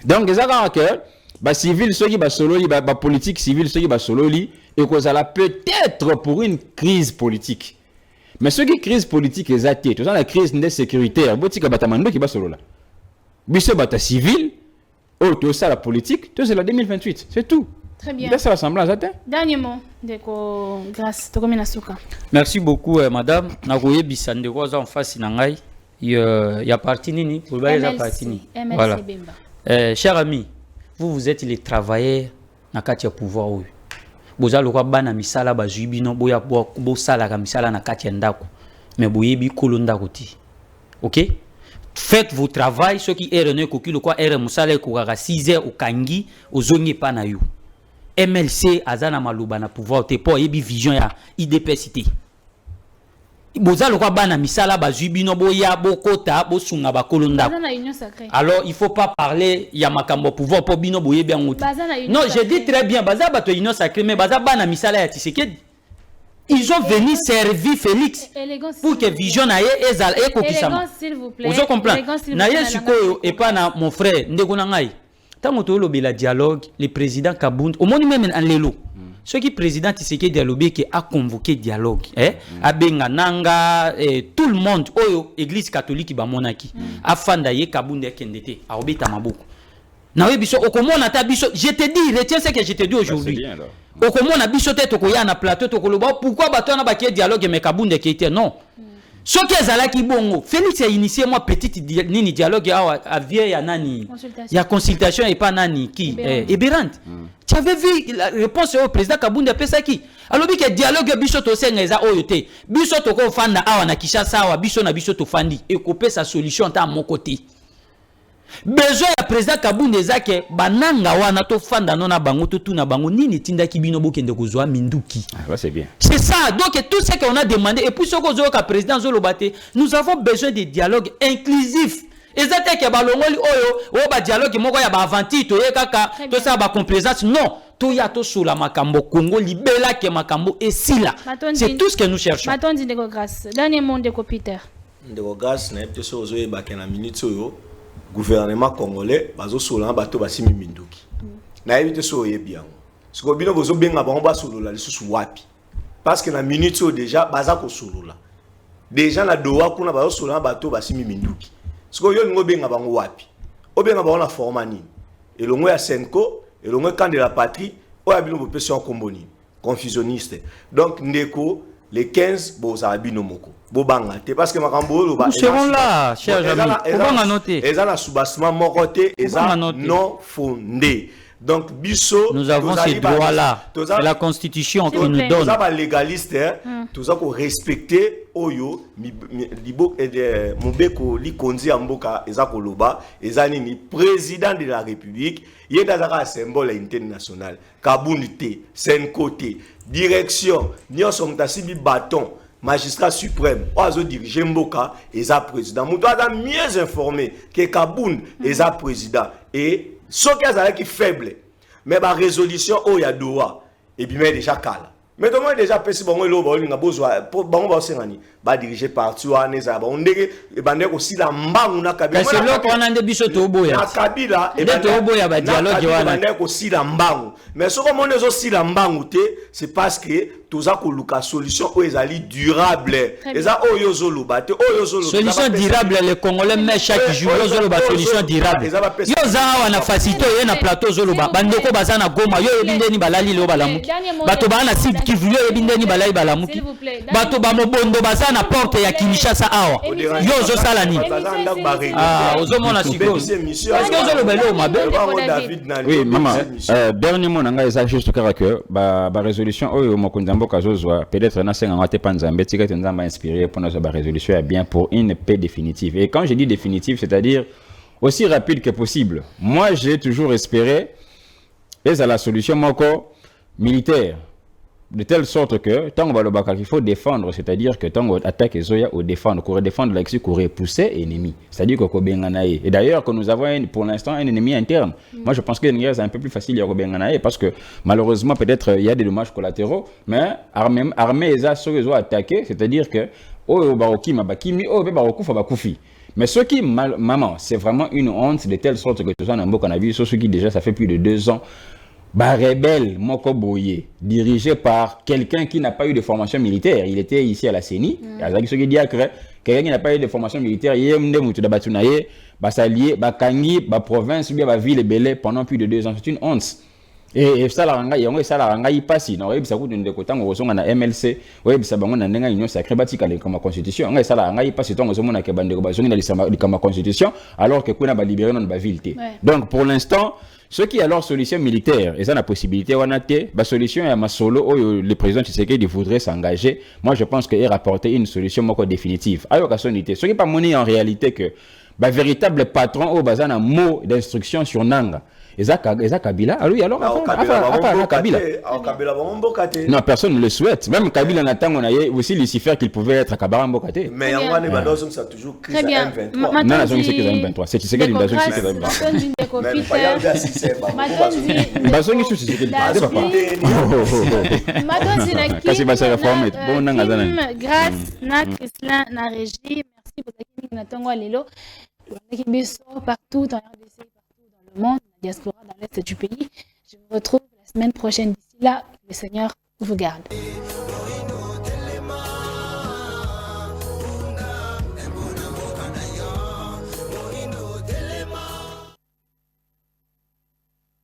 Donc, ils ont que, civil, ceux qui solo, politique civil, ceux qui solo, et que ça peut-être pour une crise politique. Mais ceux qui crise politique est athée, tout ça la crise sécuritaire, botika batamando qui va solo là. Biso bata civil, tout ça la politique, tout c'est la 2028, c'est tout. Très bien. C'est l'assemblée athée. Dernier mot de grâce Tokomina Souka. Merci beaucoup madame. Nakoye bisande ko za en face na ngai. Il y a parti nini pour ba ya parti ni. Voilà. Cher ami, vous êtes les travailleurs na kati ya pouvoir oyo. Bozalo kwa bana misala bazuibi no boya bo sala ka misala na kati ndako mais boyebi kolonda koti. OK? Faites vos travail ceux qui errent ko kilo kwa erreur musala ko ka 6h au kangi ozongi pa na yo. MLC azana maluba na pouvoir te po yebi vision ya IDPCT. Bozalo kwa bana misala bazuibi no boya bokota bo sunga ba kolonda. Alors il faut pas parler ya makambo pouvoir po bino boye bien ngoti. Non, je dis très bien baza bato union sacrée mais baza bana misala ya Tshisekedi. Ils ont venu servir Félix pour que vision na ye ezal e kokisama. Vous comprenez? Na ye sikoyo et pas na mon frère ndeko na ngai. Tango to lobela dialogue le président Kabound au moni même en lelo. Ce qui président Tshisekedi Dialogue qui a convoqué dialogue, abenga nanga tout le monde oyo église catholique ba monaki afanda ye Kabound kendete a obeta maboko. Na we biso okomona ta biso, je te dis, retiens ce que je te dis aujourd'hui. Okomona biso te to koya na plateau to koloba pourquoi bato na ba ki dialogue mais Kabound qui était non. Ce qui est là qui bongo, Félix a initié moi petite nini dialogue à vieille ya nani. Il y a consultation et pas nani qui Ebérant. Tu avais vu la réponse au président Kabound pesa qui. Alors bi que dialogue biso to senga eza oyote. Biso to ko fanda awa na Kinshasa awa biso na biso to fandi et couper sa solution ta mon côté. Besoin ya président Kabound eza ke bananga wana to fanda nona bango to tuna bango nini tinda ki bino bokende kozwa minduki. Ah c'est bien. C'est ça. Donc tout ce qu'on a demandé et puis ce que zo ka président Zolobate, nous avons besoin de dialogue inclusif. Ezate ke balongoli oyo ba dialogue moko ya ba avanti to ye kaka to ça ba complaisance non. To ya to sula makambo Congo libela ke makambo esila. C'est tout ce que nous cherchons. Matondi ndeko grâce. Dernier mot ndeko Peter. Ndeko grâce na epte so zo ba ke na minute oyo gouvernement congolais bazo sola bato basimi minduki. Na évite so ye bien. Ce que bino bozo benga ba on ba solola lisusu wapi. Parce que na minute oyo déjà baza ko solola. Déjà na doa kuna bazo sola bato basimi minduki. Ce que yo ngo benga bango wapi. Obenga ba na forma nini. Elongo ya Senko, elongo camp de la patrie, oya bino bo person komboni, confusionniste. Donc ndeko les 15 bozabino moko. Bobanga te parce que makambo lo ba. Nous serons là, cher ami. On va noter. Eza na soubassement mokoté, eza non fondé. Donc biso nous avons ces droits là. C'est la constitution qui nous donne. Nous avons légaliste, nous avons respecté oyo libo mobeko likonzi amboka ezako loba ezani ni président de la République, yedazaka symbole international. Kabound te, Senko te, direction, nyonso mutasibi bâton. Magistrat suprême, oiseau diriger Mboka, eza président. Nous doit mieux informé que Kabound eza président. Et ce qui est faible, mais la résolution, oh, il y a doa. Et puis, mais déjà calme. Mais comment déjà pensé bon le bon nga bozwa bon ba sengani ba diriger parti wa neza ba ondeke e bande ko sila mbangu na kabila c'est là qu'on a biso to boya na kabila e bande to boya ba dialogue wana bande ko sila mbangu mais ce comme on ezo sila mbangu te c'est parce que toza ko luka solution o ezali durable eza o yozo loba te o yozo loba solution durable les congolais mais chaque jour yozo loba solution durable yoza wana facilité ye na plateau zo loba bande ko bazana goma yo ebindeni balali lo balamuki bato bana site qui voulait ebindeni balai balamuki bato ba mobondo bazana porte ya Kinshasa awa yo zo salani ah ozomona siko est-ce que zo lobelo mabe oui maman dernier mot nanga eza juste que ba résolution oyo mokonzambo mboka zozwa peut-être na senga ngate panzambe tika tenzamba inspiré pour notre résolution bien pour une paix définitive. Et quand je dis définitive, c'est-à-dire aussi rapide que possible. Moi, j'ai toujours espéré et à la solution moko militaire. De telle sorte que, tant qu'il faut défendre, c'est-à-dire que tant qu'on attaque Zoya ou défendre, qu'on défendre l'action, qu'on repousser l'ennemi. C'est-à-dire qu'on benganaye. Et d'ailleurs, que nous avons pour l'instant un ennemi interne. Moi, je pense que c'est un peu plus facile à benganaye parce que malheureusement, peut-être, il y a des dommages collatéraux, mais armée et ça, ceux qui ont attaqué, c'est-à-dire que, oh, baroki, mabakimi, oh, barokufa, bakufi. Mais ce qui, maman, c'est vraiment une honte de telle sorte que tout ça, on a vu, ceux qui déjà, ça fait plus de 2 ans, rebelle Moko Boye, dirigé par quelqu'un qui n'a pas eu de formation militaire. Il était ici à la CENI. Quelqu'un qui n'a pas eu de formation militaire, il y a un s'allier, kangi, province, ville belé pendant plus de 2 ans. C'est une honte. Et ça, il passe. Ça coûte une côté, on a MLC, ça va une union sacrée bâtie comme constitution. Ça, il passe, on a comme constitution, alors que qu'on a libéré notre ville. Donc, pour l'instant, ce qui est alors solution militaire, et ça la possibilité, on a la solution est ma solo, le président Tshisekedi voudrait s'engager. Moi, je pense qu'il rapporter une solution définitive. Alors, ce qui n'est pas monnaie en réalité que le véritable patron au bazar un mot d'instruction sur Nanga. Eza Kabila, alors Kabila. Non, personne ne le souhaite. Même Kabila n'attend on a aussi Lucifer qu'il pouvait être Kabara Mbokate. Mais en Guadeloupe, ça a toujours crise à M23. Non, la zone c'est M23. C'est Tshisekedi une zone c'est M23. Grâce na Christian na régie. Merci pour ta natongo lelo. Partout en RDC, partout dans le monde, la diaspora dans l'est du pays. Je vous retrouve la semaine prochaine. D'ici là, le Seigneur vous garde.